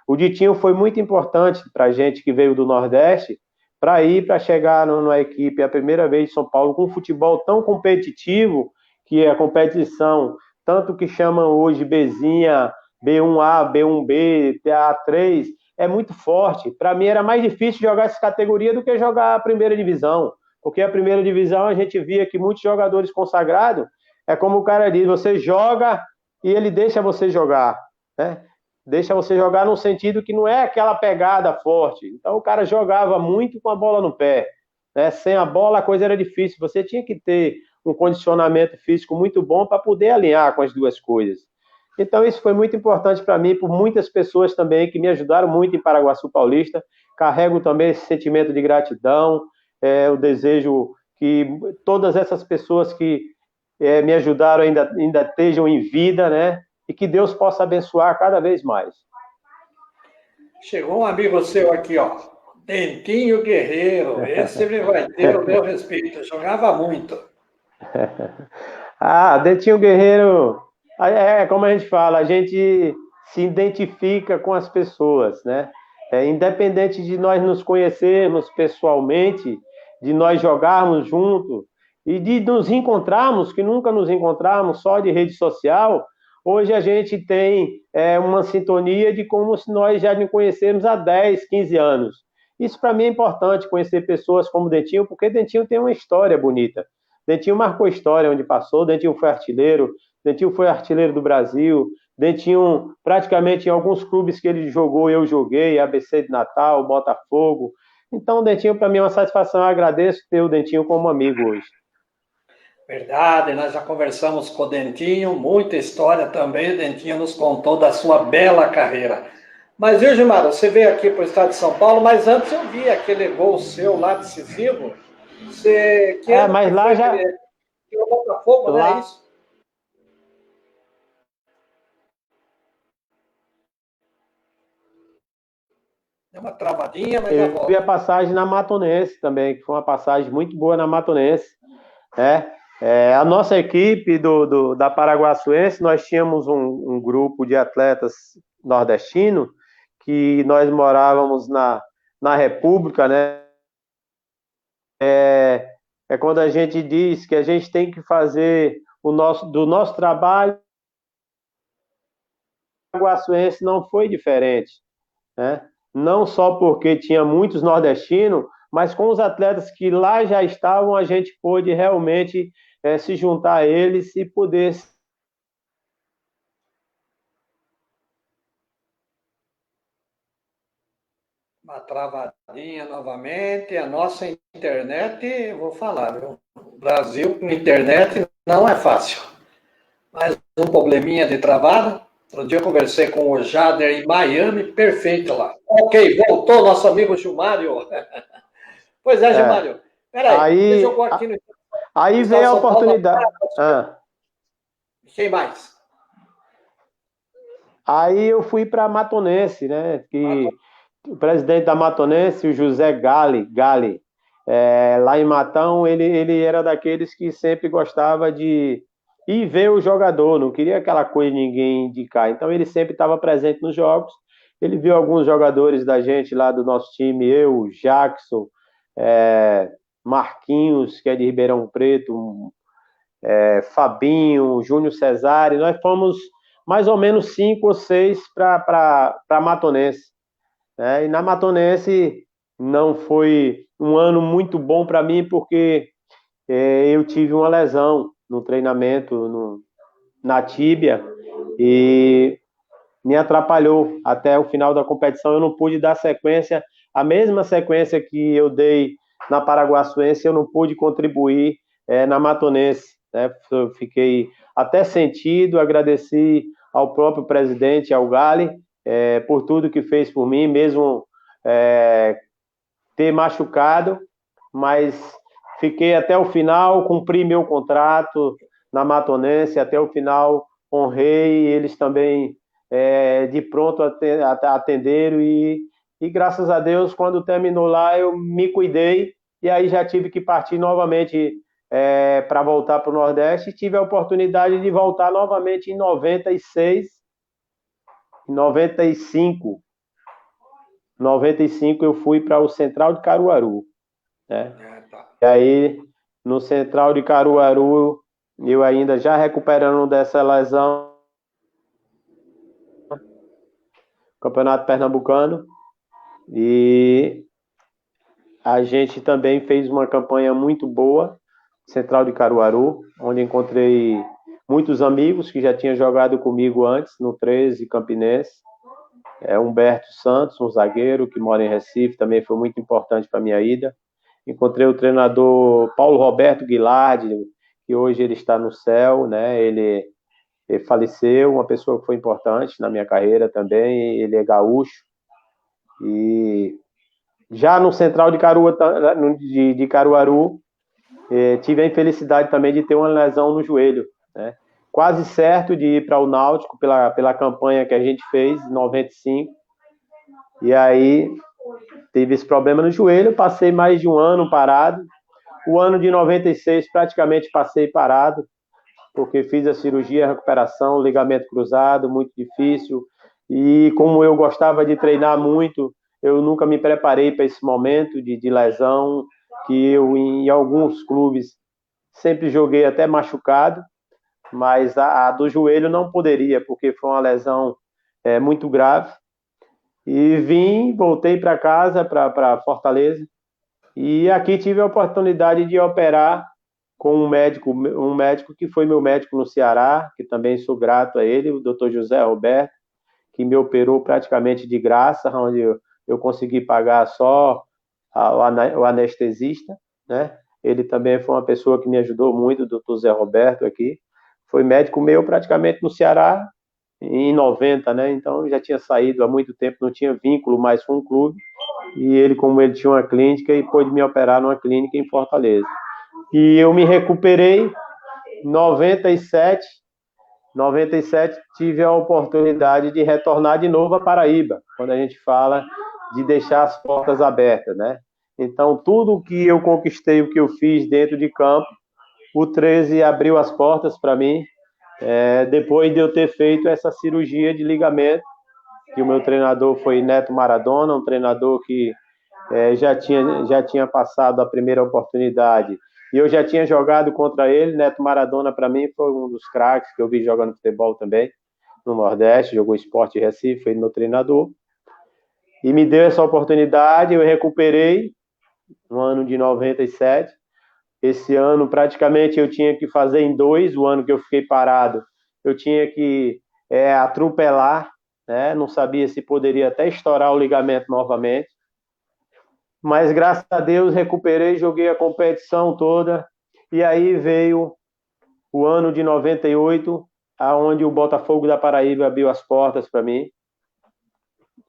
O Ditinho foi muito importante para a gente que veio do Nordeste, para chegar numa equipe a primeira vez de São Paulo com um futebol tão competitivo, que é a competição, tanto que chamam hoje Bzinha, B1A, B1B, A3, é muito forte. Para mim era mais difícil jogar essa categoria do que jogar a primeira divisão, porque a primeira divisão a gente via que muitos jogadores consagrados, é como o cara diz, você joga e ele deixa você jogar, né? Deixa você jogar num sentido que não é aquela pegada forte. Então o cara jogava muito com a bola no pé, né? Sem a bola a coisa era difícil. Você tinha que ter um condicionamento físico muito bom para poder alinhar com as duas coisas. Então isso foi muito importante para mim, por muitas pessoas também que me ajudaram muito em Paraguaçu Paulista. Carrego também esse sentimento de gratidão, o desejo que todas essas pessoas que me ajudaram ainda estejam em vida, né? E que Deus possa abençoar cada vez mais. Chegou um amigo seu aqui, ó, Dentinho Guerreiro. Esse ele vai ter o meu respeito. Jogava muito. Dentinho Guerreiro, como a gente fala, a gente se identifica com as pessoas, né? Independente de nós nos conhecermos pessoalmente, de nós jogarmos juntos e de nos encontrarmos, que nunca nos encontramos só de rede social. Hoje a gente tem uma sintonia de como se nós já nos conhecemos há 10, 15 anos. Isso para mim é importante, conhecer pessoas como Dentinho, porque Dentinho tem uma história bonita. Dentinho marcou história onde passou, Dentinho foi artilheiro do Brasil, Dentinho, praticamente em alguns clubes que ele jogou, eu joguei, ABC de Natal, Botafogo. Então, o Dentinho, para mim, é uma satisfação. Eu agradeço ter o Dentinho como amigo hoje. Verdade, nós já conversamos com o Dentinho, muita história também, o Dentinho nos contou da sua bela carreira. Mas, viu, Gilmar, você veio aqui para o estado de São Paulo, mas antes eu vi aquele gol seu lá decisivo. Que ano Mas que lá foi já... que o Botafogo, né? É Lá, isso? É uma travadinha, mas já eu vi a volto. passagem na Matonense também, que foi uma passagem muito boa na Matonense, né? A nossa equipe da Paraguaçuense, nós tínhamos um grupo de atletas nordestinos que nós morávamos na República, né? É quando a gente diz que a gente tem que fazer do nosso trabalho, o Paraguaçuense não foi diferente, né? Não só porque tinha muitos nordestinos, mas com os atletas que lá já estavam, a gente pôde realmente se juntar a eles e poder. Uma travadinha novamente. A nossa internet, vou falar, viu? O Brasil com internet não é fácil. Mais um probleminha de travada. Outro dia eu conversei com o Jader em Miami, perfeito lá. Ok, voltou nosso amigo Gilmário. Pois é, É, Gilmário. Peraí, você aí, jogou aqui no aí estado veio de a São Paulo. oportunidade. Quem mais? Aí eu fui para Matonense, né? Que o presidente da Matonense, o José Gali, lá em Matão, ele era daqueles que sempre gostava de ir ver o jogador, não queria aquela coisa de ninguém indicar. Então ele sempre estava presente nos jogos. Ele viu alguns jogadores da gente lá do nosso time, eu, Jackson, Marquinhos, que é de Ribeirão Preto, Fabinho, Júnior Cesare. Nós fomos mais ou menos 5 ou 6 para Matonense, né? E na Matonense não foi um ano muito bom para mim, porque eu tive uma lesão no treinamento, na tíbia, e me atrapalhou até o final da competição. Eu não pude dar sequência, a mesma sequência que eu dei na Paraguaçuense, eu não pude contribuir na Matonense, né? Eu fiquei até sentido, agradeci ao próprio presidente, ao Gali, por tudo que fez por mim, mesmo ter machucado, mas fiquei até o final, cumpri meu contrato na Matonense até o final, honrei, eles também de pronto atenderam e graças a Deus, quando terminou lá, eu me cuidei e aí já tive que partir novamente para voltar para o Nordeste e tive a oportunidade de voltar novamente em 96, em 95. 95 eu fui para o Central de Caruaru, né? Tá. E aí, no Central de Caruaru, eu ainda já recuperando dessa lesão, Campeonato Pernambucano, e a gente também fez uma campanha muito boa, Central de Caruaru, onde encontrei muitos amigos que já tinham jogado comigo antes, no 13 Campinense. Humberto Santos, um zagueiro que mora em Recife, também foi muito importante para a minha ida. Encontrei o treinador Paulo Roberto Guilardi, que hoje ele está no céu, né? Ele faleceu, uma pessoa que foi importante na minha carreira também, ele é gaúcho. E já no Central de Caruaru, tive a infelicidade também de ter uma lesão no joelho, né? Quase certo de ir para o Náutico pela campanha que a gente fez em 95. E aí teve esse problema no joelho, passei mais de um ano parado. O ano de 96 praticamente passei parado, porque fiz a cirurgia, a recuperação, ligamento cruzado, muito difícil. E como eu gostava de treinar muito, eu nunca me preparei para esse momento de lesão, que eu em alguns clubes sempre joguei até machucado, mas a do joelho não poderia, porque foi uma lesão muito grave. E voltei para casa, para Fortaleza, e aqui tive a oportunidade de operar com um médico que foi meu médico no Ceará, que também sou grato a ele, o Dr. José Roberto, que me operou praticamente de graça, onde eu consegui pagar só o anestesista, né? Ele também foi uma pessoa que me ajudou muito, o Dr. Zé Roberto aqui. Foi médico meu praticamente no Ceará em 90, né? Então já tinha saído há muito tempo, não tinha vínculo mais com o clube. E ele, como ele tinha uma clínica, e pôde me operar numa clínica em Fortaleza. E eu me recuperei em 97 tive a oportunidade de retornar de novo à Paraíba, quando a gente fala de deixar as portas abertas, né? Então, tudo que eu conquistei, o que eu fiz dentro de campo, o 13 abriu as portas para mim, depois de eu ter feito essa cirurgia de ligamento, que o meu treinador foi Neto Maradona, um treinador que já tinha passado a primeira oportunidade e eu já tinha jogado contra ele. Neto Maradona, para mim, foi um dos craques que eu vi jogando futebol também no Nordeste, jogou Sport Recife, foi meu treinador, e me deu essa oportunidade. Eu recuperei no ano de 97. Esse ano, praticamente, eu tinha que fazer em dois. O ano que eu fiquei parado, eu tinha que atropelar, né? Não sabia se poderia até estourar o ligamento novamente. Mas graças a Deus recuperei, joguei a competição toda, e aí veio o ano de 98, aonde o Botafogo da Paraíba abriu as portas para mim,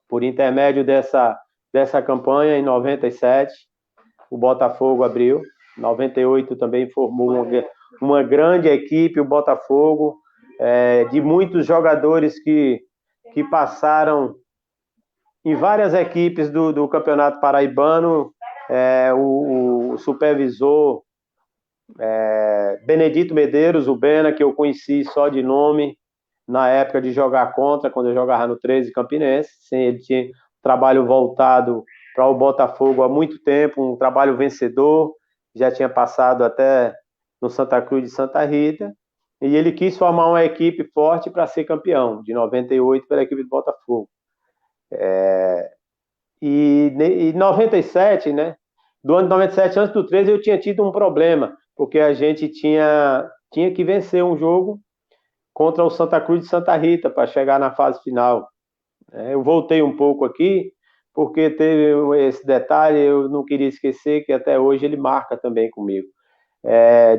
por intermédio dessa campanha em 97, o Botafogo abriu. 98 também formou uma grande equipe, o Botafogo, de muitos jogadores que passaram em várias equipes do Campeonato Paraibano. O supervisor Benedito Medeiros, o Bena, que eu conheci só de nome na época de jogar contra, quando eu jogava no 13 Campinense. Sim, ele tinha um trabalho voltado para o Botafogo há muito tempo, um trabalho vencedor, já tinha passado até no Santa Cruz de Santa Rita, e ele quis formar uma equipe forte para ser campeão, de 98 pela equipe do Botafogo. E em 97, né? Do ano de 97, antes do 13, eu tinha tido um problema, porque a gente tinha que vencer um jogo contra o Santa Cruz de Santa Rita para chegar na fase final. Eu voltei um pouco aqui, porque teve esse detalhe, eu não queria esquecer, que até hoje ele marca também comigo.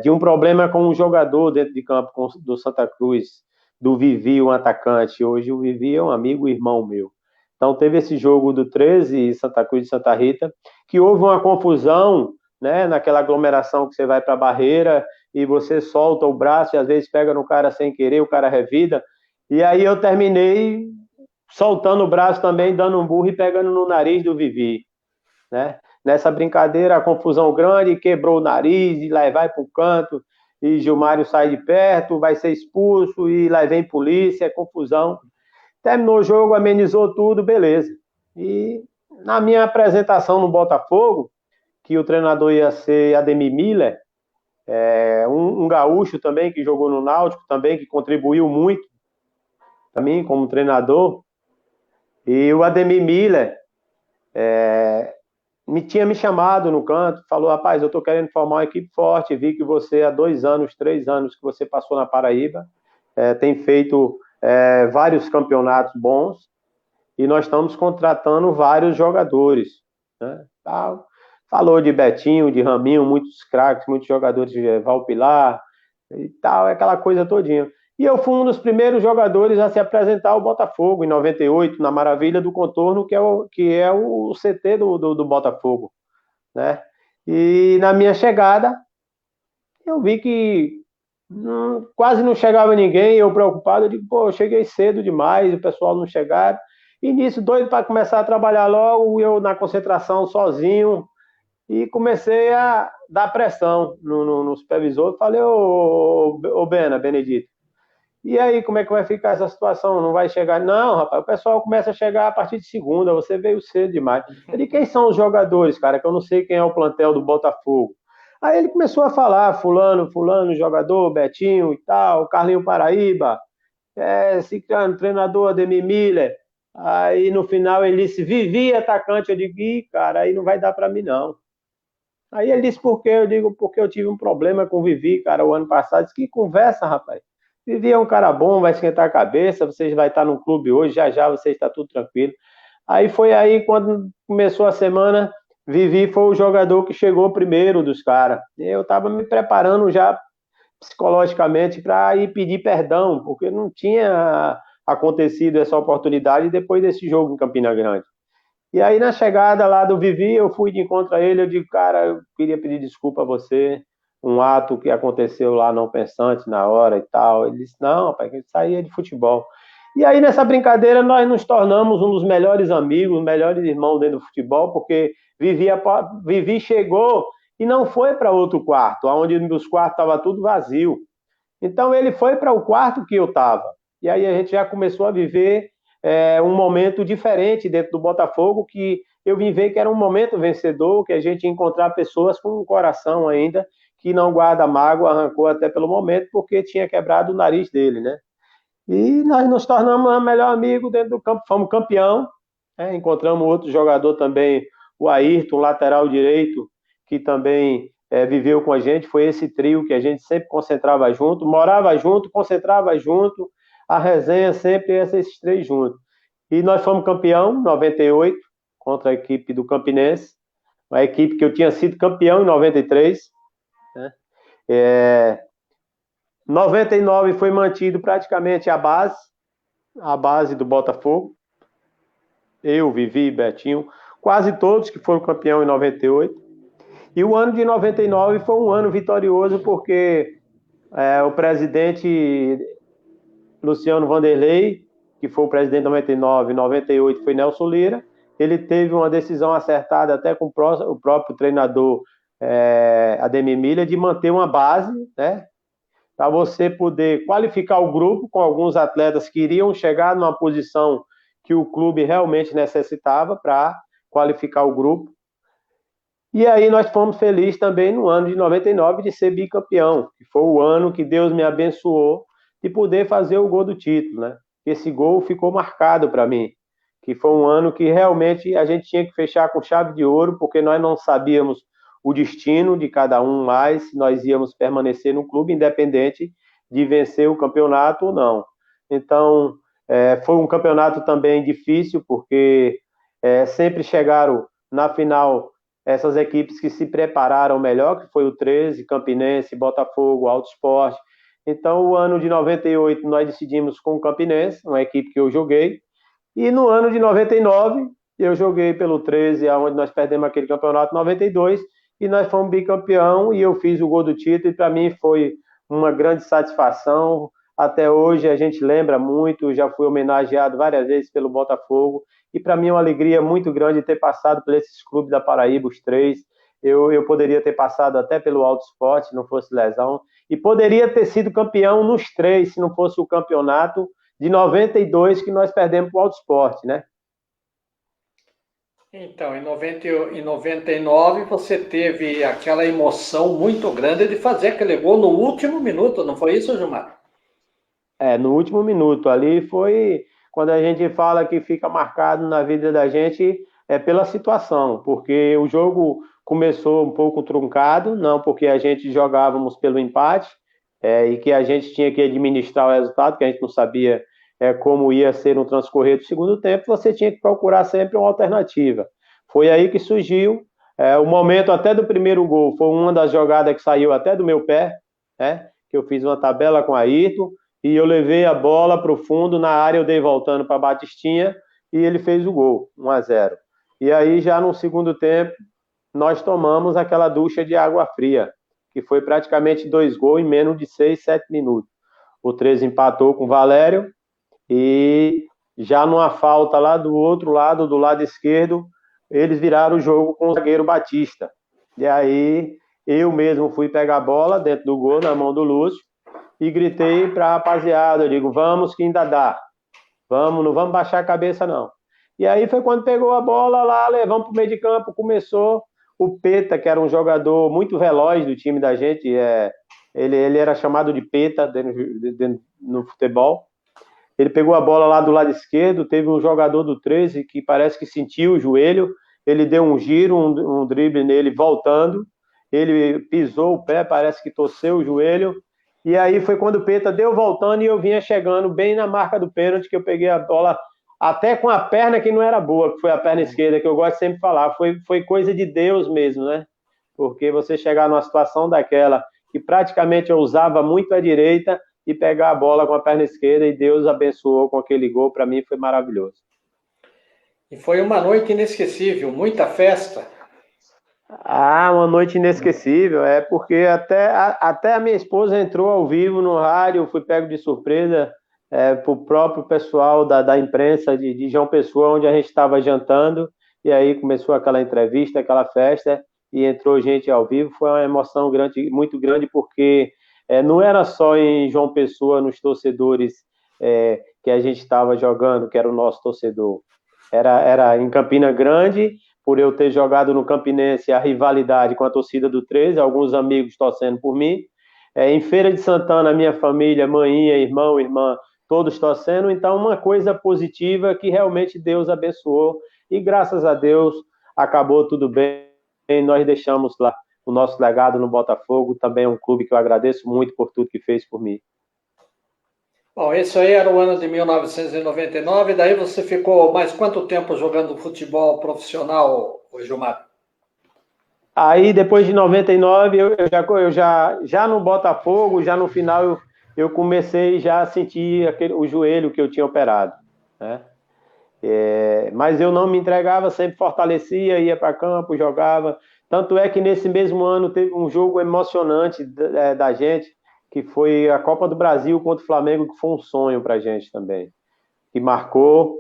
De um problema com um jogador dentro de campo do Santa Cruz, do Vivi, um atacante. Hoje o Vivi é um amigo e irmão meu. Então teve esse jogo do 13 e Santa Cruz de Santa Rita, que houve uma confusão, né, naquela aglomeração que você vai para a barreira e você solta o braço e às vezes pega no cara sem querer, o cara revida. E aí eu terminei soltando o braço também, dando um burro e pegando no nariz do Vivi, né? Nessa brincadeira, a confusão grande, quebrou o nariz, e lá vai para o canto, e Gilmário sai de perto, vai ser expulso, e lá vem polícia, confusão. Terminou o jogo, amenizou tudo, beleza. E na minha apresentação no Botafogo, que o treinador ia ser Ademir Miller, um gaúcho também, que jogou no Náutico também, que contribuiu muito para mim como treinador, e o Ademir Miller tinha me chamado no canto, falou: rapaz, eu estou querendo formar uma equipe forte, vi que você há 2 anos, 3 anos que você passou na Paraíba, tem feito vários campeonatos bons, e nós estamos contratando vários jogadores, né? Falou de Betinho, de Raminho, muitos craques, muitos jogadores de Valpilar e tal, aquela coisa todinha. E eu fui um dos primeiros jogadores a se apresentar ao Botafogo, em 98, na Maravilha do Contorno, que é o CT do Botafogo, né? E na minha chegada, eu vi que quase não chegava ninguém, eu preocupado, eu digo, pô, eu cheguei cedo demais, o pessoal não chegaram. E nisso, doido para começar a trabalhar logo, eu na concentração sozinho, e comecei a dar pressão no supervisor. Falei: ô Bena, Benedito, e aí, como é que vai ficar essa situação? Não vai chegar? Não, rapaz, o pessoal começa a chegar a partir de segunda, você veio cedo demais. Eu disse: quem são os jogadores, cara, que eu não sei quem é o plantel do Botafogo. Aí ele começou a falar: fulano, jogador, Betinho e tal, Carlinho Paraíba, Ciclano, treinador Ademir Miller. Aí no final ele disse: Vivi, atacante. Eu digo: ih, cara, aí não vai dar para mim não. Aí ele disse, por quê? Eu digo, porque eu tive um problema com o Vivi, cara, o ano passado. Disse, que conversa, rapaz. Vivi é um cara bom, vai esquentar a cabeça, vocês vai estar no clube hoje, já já vocês está tudo tranquilo. Aí foi aí, quando começou a semana, Vivi foi o jogador que chegou primeiro dos caras. Eu estava me preparando já psicologicamente para ir pedir perdão, porque não tinha acontecido essa oportunidade depois desse jogo em Campina Grande. E aí, na chegada lá do Vivi, eu fui de encontro a ele, eu digo, cara, eu queria pedir desculpa a você, um ato que aconteceu lá não pensante na hora e tal. Ele disse, não, rapaz, isso aí é de futebol. E aí, nessa brincadeira, nós nos tornamos um dos melhores amigos, melhores irmãos dentro do futebol, porque Vivi chegou e não foi para outro quarto, onde os quartos estavam tudo vazio. Então, ele foi para o quarto que eu estava. E aí a gente já começou a viver um momento diferente dentro do Botafogo, que eu vim ver que era um momento vencedor, que a gente ia encontrar pessoas com um coração ainda, que não guarda mágoa, arrancou até pelo momento, porque tinha quebrado o nariz dele, né? E nós nos tornamos o melhor amigo dentro do campo, fomos campeão, né? Encontramos outro jogador também, o Ayrton, lateral direito, que também viveu com a gente, foi esse trio que a gente sempre concentrava junto, morava junto, concentrava junto, a resenha sempre esses três juntos. E nós fomos campeão em 98 contra a equipe do Campinense, uma equipe que eu tinha sido campeão em 93, né? 99 foi mantido praticamente a base do Botafogo. Eu, Vivi, Betinho, quase todos que foram campeão em 98. E o ano de 99 foi um ano vitorioso porque o presidente Luciano Vanderlei, que foi o presidente de 99 e 98 foi Nelson Lira, ele teve uma decisão acertada até com o próprio treinador Ademir Milha de manter uma base, né, para você poder qualificar o grupo com alguns atletas que iriam chegar numa posição que o clube realmente necessitava para qualificar o grupo. E aí nós fomos felizes também no ano de 99 de ser bicampeão, que foi o ano que Deus me abençoou de poder fazer o gol do título, né? Esse gol ficou marcado para mim, que foi um ano que realmente a gente tinha que fechar com chave de ouro, porque nós não sabíamos o destino de cada um mais, se nós íamos permanecer no clube, independente de vencer o campeonato ou não. Então, foi um campeonato também difícil, porque sempre chegaram na final essas equipes que se prepararam melhor, que foi o 13, Campinense, Botafogo, Alto Esporte. Então, o ano de 98 nós decidimos com o Campinense, uma equipe que eu joguei, e no ano de 99 eu joguei pelo 13, onde nós perdemos aquele campeonato 92, e nós fomos bicampeão, e eu fiz o gol do título, e para mim foi uma grande satisfação. Até hoje a gente lembra muito, já fui homenageado várias vezes pelo Botafogo, e para mim é uma alegria muito grande ter passado por esses clubes da Paraíba, os três. Eu poderia ter passado até pelo Alto Esporte, se não fosse lesão, e poderia ter sido campeão nos três, se não fosse o campeonato de 92 que nós perdemos para o Alto Esporte, né? Então, em 99 você teve aquela emoção muito grande de fazer aquele gol no último minuto, não foi isso, Gilmar? No último minuto. Ali foi quando a gente fala que fica marcado na vida da gente pela situação, porque o jogo começou um pouco truncado, não porque a gente jogávamos pelo empate, e que a gente tinha que administrar o resultado, que a gente não sabia como ia ser no transcorrer do segundo tempo, você tinha que procurar sempre uma alternativa. Foi aí que surgiu o momento até do primeiro gol, foi uma das jogadas que saiu até do meu pé, né? Que eu fiz uma tabela com a Ayrton, e eu levei a bola para o fundo, na área eu dei voltando para Batistinha, e ele fez o gol, 1-0. E aí já no segundo tempo, nós tomamos aquela ducha de água fria, que foi praticamente 2 gols em menos de 6, 7 minutos. O 13 empatou com o Valério, e já numa falta lá do outro lado, do lado esquerdo, eles viraram o jogo com o zagueiro Batista. E aí eu mesmo fui pegar a bola dentro do gol, na mão do Lúcio, e gritei para a rapaziada, eu digo, vamos que ainda dá. Vamos, não vamos baixar a cabeça não. E aí foi quando pegou a bola lá, levamos para o meio de campo, começou o Peta, que era um jogador muito veloz do time da gente, ele era chamado de Peta no futebol. Ele pegou a bola lá do lado esquerdo, teve um jogador do 13 que parece que sentiu o joelho, ele deu um giro, um drible nele voltando, ele pisou o pé, parece que torceu o joelho, e aí foi quando o Peta deu voltando e eu vinha chegando bem na marca do pênalti, que eu peguei a bola até com a perna que não era boa, que foi a perna esquerda, que eu gosto sempre de falar, foi coisa de Deus mesmo, né? Porque você chegar numa situação daquela, que praticamente eu usava muito a direita, e pegar a bola com a perna esquerda, e Deus abençoou com aquele gol, para mim foi maravilhoso. E foi uma noite inesquecível, muita festa. Ah, uma noite inesquecível, porque até a minha esposa entrou ao vivo no rádio, fui pego de surpresa para o próprio pessoal da imprensa de João Pessoa, onde a gente estava jantando, e aí começou aquela entrevista, aquela festa, e entrou gente ao vivo, foi uma emoção grande, muito grande, porque não era só em João Pessoa, nos torcedores que a gente estava jogando, que era o nosso torcedor, era em Campina Grande, por eu ter jogado no Campinense a rivalidade com a torcida do 13, alguns amigos torcendo por mim. Em Feira de Santana, minha família, mãinha, irmão, irmã, todos torcendo. Então, uma coisa positiva que realmente Deus abençoou. E graças a Deus, acabou tudo bem. Nós deixamos lá o nosso legado no Botafogo. Também é um clube que eu agradeço muito por tudo que fez por mim. Bom, esse aí era o ano de 1999, daí você ficou mais quanto tempo jogando futebol profissional, Gilmar? Aí, depois de 99, já no Botafogo, já no final, eu comecei já a sentir o joelho que eu tinha operado, né? Mas eu não me entregava, sempre fortalecia, ia para campo, jogava. Tanto é que nesse mesmo ano teve um jogo emocionante da gente, que foi a Copa do Brasil contra o Flamengo, que foi um sonho para a gente também, que marcou.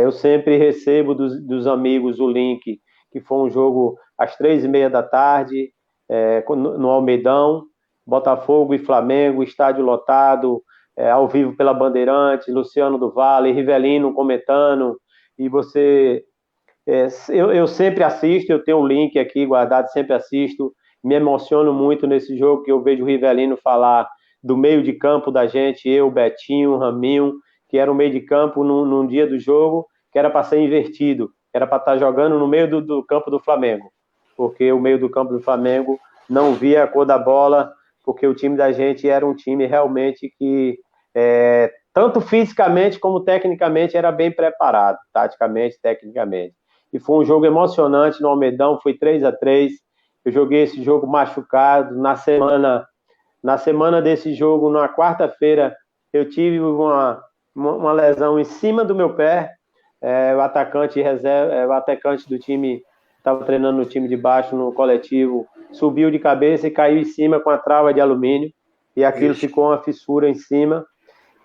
Eu sempre recebo dos amigos o link, que foi um jogo às 3h30 da tarde, no Almeidão, Botafogo e Flamengo, estádio lotado, ao vivo pela Bandeirantes, Luciano do Vale, Rivelino comentando, e você... eu sempre assisto, eu tenho um link aqui guardado, sempre assisto, me emociono muito nesse jogo, que eu vejo o Rivelino falar do meio de campo da gente, eu, Betinho, Raminho, que era o meio de campo num dia do jogo, que era para ser invertido, era para estar jogando no meio do campo do Flamengo, porque o meio do campo do Flamengo não via a cor da bola, porque o time da gente era um time realmente que, tanto fisicamente como tecnicamente, era bem preparado, taticamente, tecnicamente. E foi um jogo emocionante no Almedão, foi 3-3. Eu joguei esse jogo machucado. Na semana desse jogo, na quarta-feira, eu tive uma lesão em cima do meu pé. O atacante reserva, o atacante do time, estava treinando no time de baixo, no coletivo, subiu de cabeça e caiu em cima com a trava de alumínio. E aquilo ficou uma fissura em cima.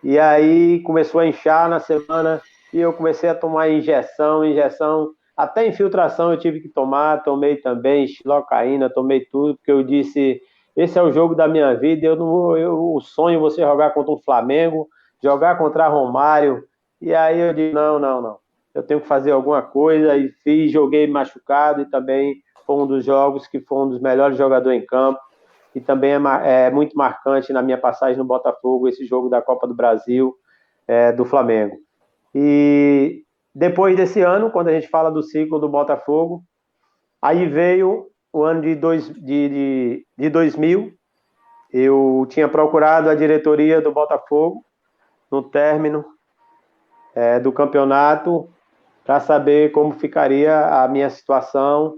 E aí começou a inchar na semana e eu comecei a tomar injeção, até infiltração eu tive que tomar, tomei também xilocaína, tomei tudo, porque eu disse, esse é o jogo da minha vida, o sonho é você jogar contra um Flamengo, jogar contra Romário, e aí eu disse, não, eu tenho que fazer alguma coisa, e joguei machucado, e também foi um dos jogos que foi um dos melhores jogadores em campo, e também é muito marcante na minha passagem no Botafogo, esse jogo da Copa do Brasil, do Flamengo. E depois desse ano, quando a gente fala do ciclo do Botafogo, aí veio o ano de 2000, eu tinha procurado a diretoria do Botafogo no término do campeonato para saber como ficaria a minha situação,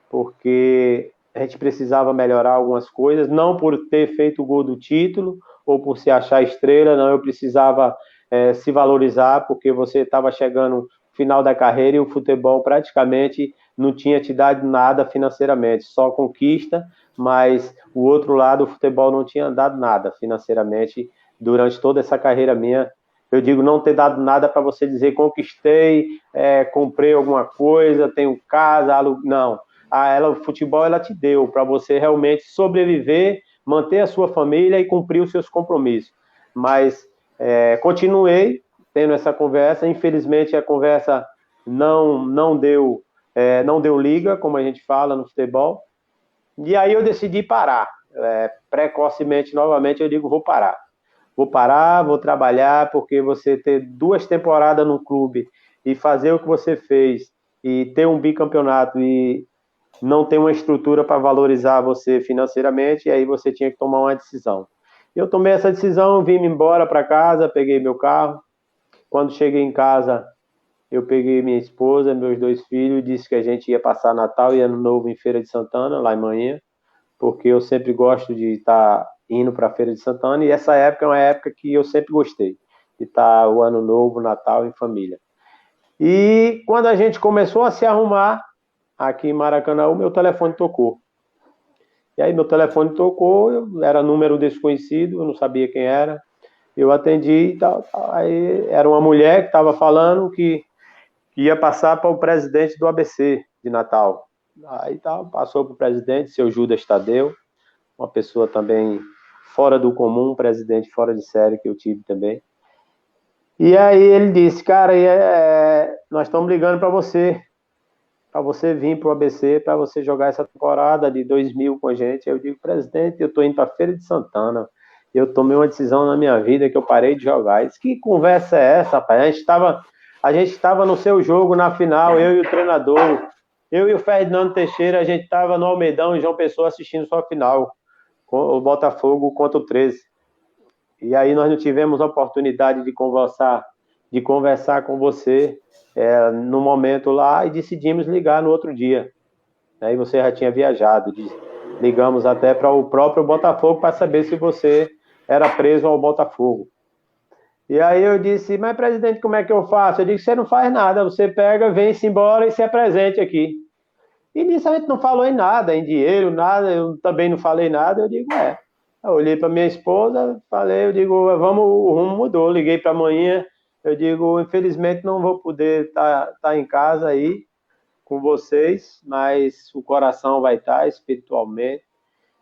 porque a gente precisava melhorar algumas coisas, não por ter feito o gol do título ou por se achar estrela, não, eu precisava se valorizar, porque você estava chegando no final da carreira e o futebol praticamente não tinha te dado nada financeiramente, só conquista, mas o outro lado, o futebol não tinha dado nada financeiramente durante toda essa carreira minha. Eu digo não ter dado nada para você dizer conquistei, comprei alguma coisa, tenho casa, não. O futebol ela te deu para você realmente sobreviver, manter a sua família e cumprir os seus compromissos. Mas continuei tendo essa conversa, infelizmente a conversa não deu liga, como a gente fala no futebol, e aí eu decidi parar, precocemente, novamente eu digo, vou parar, vou trabalhar, porque você ter 2 temporadas no clube e fazer o que você fez, e ter um bicampeonato, e não tem uma estrutura para valorizar você financeiramente, e aí você tinha que tomar uma decisão. Eu tomei essa decisão, vim embora para casa, peguei meu carro. Quando cheguei em casa, eu peguei minha esposa, meus 2 filhos, disse que a gente ia passar Natal e Ano Novo em Feira de Santana, lá em Manhã, porque eu sempre gosto de estar indo para a Feira de Santana, e essa época é uma época que eu sempre gostei, de estar o Ano Novo, Natal em família. E quando a gente começou a se arrumar, aqui em Maracanã, o meu telefone tocou. E aí meu telefone tocou, era número desconhecido, eu não sabia quem era. Eu atendi e tal. Aí era uma mulher que estava falando que ia passar para o presidente do ABC de Natal. Aí tal, passou para o presidente, seu Judas Tadeu, uma pessoa também fora do comum, presidente fora de série que eu tive também. E aí ele disse, cara, nós estamos ligando para você vir para o ABC, para você jogar essa temporada de 2000 com a gente. Eu digo, presidente, eu estou indo para a Feira de Santana, eu tomei uma decisão na minha vida que eu parei de jogar. Ele disse, que conversa é essa, rapaz? A gente estava no seu jogo na final, eu e o treinador, eu e o Ferdinando Teixeira, a gente estava no Almeidão e João Pessoa assistindo sua final, com o Botafogo contra o 13. E aí nós não tivemos a oportunidade de conversar com você no momento lá e decidimos ligar no outro dia. Aí você já tinha viajado, ligamos até para o próprio Botafogo para saber se você era preso ao Botafogo. E aí eu disse, mas presidente, como é que eu faço? Eu disse, você não faz nada, você pega, vem-se embora e se apresente aqui. E nisso a gente não falou em nada, em dinheiro, nada, eu também não falei nada, eu digo, Eu olhei para minha esposa, falei, eu digo, o rumo mudou, liguei para amanhã, eu digo, infelizmente não vou poder estar em casa aí com vocês, mas o coração vai estar espiritualmente.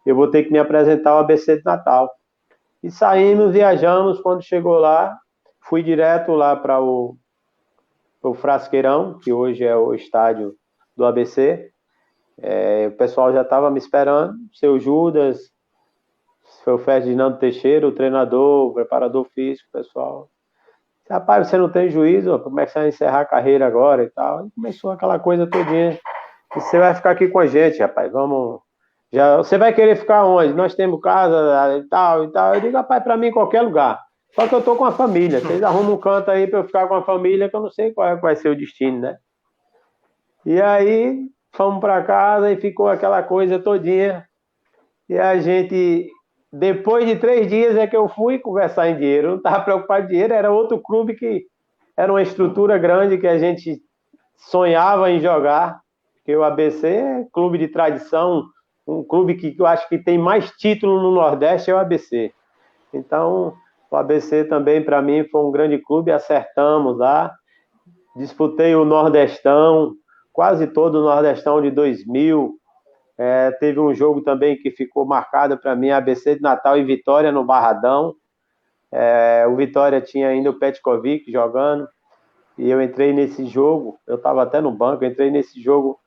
Eu vou ter que me apresentar ao ABC de Natal. E saímos, viajamos, quando chegou lá, fui direto lá para o Frasqueirão, que hoje é o estádio do ABC. O pessoal já estava me esperando, seu Judas, foi o Ferdinando Teixeira, o treinador, o preparador físico, pessoal. Rapaz, você não tem juízo, como é que você vai encerrar a carreira agora e tal? E começou aquela coisa todinha. E você vai ficar aqui com a gente, rapaz, vamos... você vai querer ficar onde? Nós temos casa e tal e tal. Eu digo, rapaz, para mim, qualquer lugar. Só que eu tô com a família. Vocês arrumam um canto aí para eu ficar com a família, que eu não sei qual vai ser o destino, né? E aí, fomos para casa e ficou aquela coisa todinha. E a gente... Depois de 3 dias é que eu fui conversar em dinheiro. Eu não estava preocupado em dinheiro, era outro clube que era uma estrutura grande que a gente sonhava em jogar. Porque o ABC é clube de tradição, um clube que eu acho que tem mais título no Nordeste é o ABC. Então, o ABC também para mim foi um grande clube, acertamos lá. Disputei o Nordestão, quase todo o Nordestão de 2000. Teve um jogo também que ficou marcado para mim, ABC de Natal e Vitória no Barradão. O Vitória tinha ainda o Petkovic jogando, e eu entrei nesse jogo, eu estava até no banco, entrei nesse jogo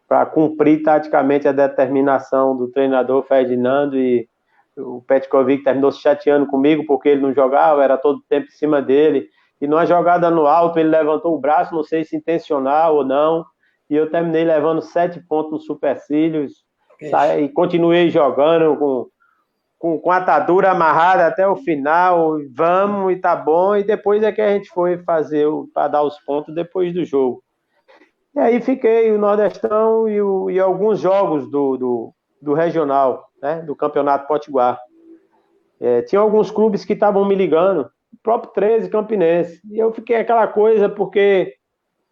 para cumprir taticamente a determinação do treinador Ferdinando, e o Petkovic terminou se chateando comigo porque ele não jogava, era todo tempo em cima dele, e numa jogada no alto ele levantou o braço, não sei se intencional ou não, e eu terminei levando 7 pontos no supercílios, e continuei jogando com a atadura amarrada até o final, vamos e tá bom, e depois é que a gente foi fazer para dar os pontos depois do jogo. E aí fiquei o Nordestão e alguns jogos do regional, né, do Campeonato Potiguar. Tinha alguns clubes que estavam me ligando, o próprio 13 Campinense, e eu fiquei aquela coisa porque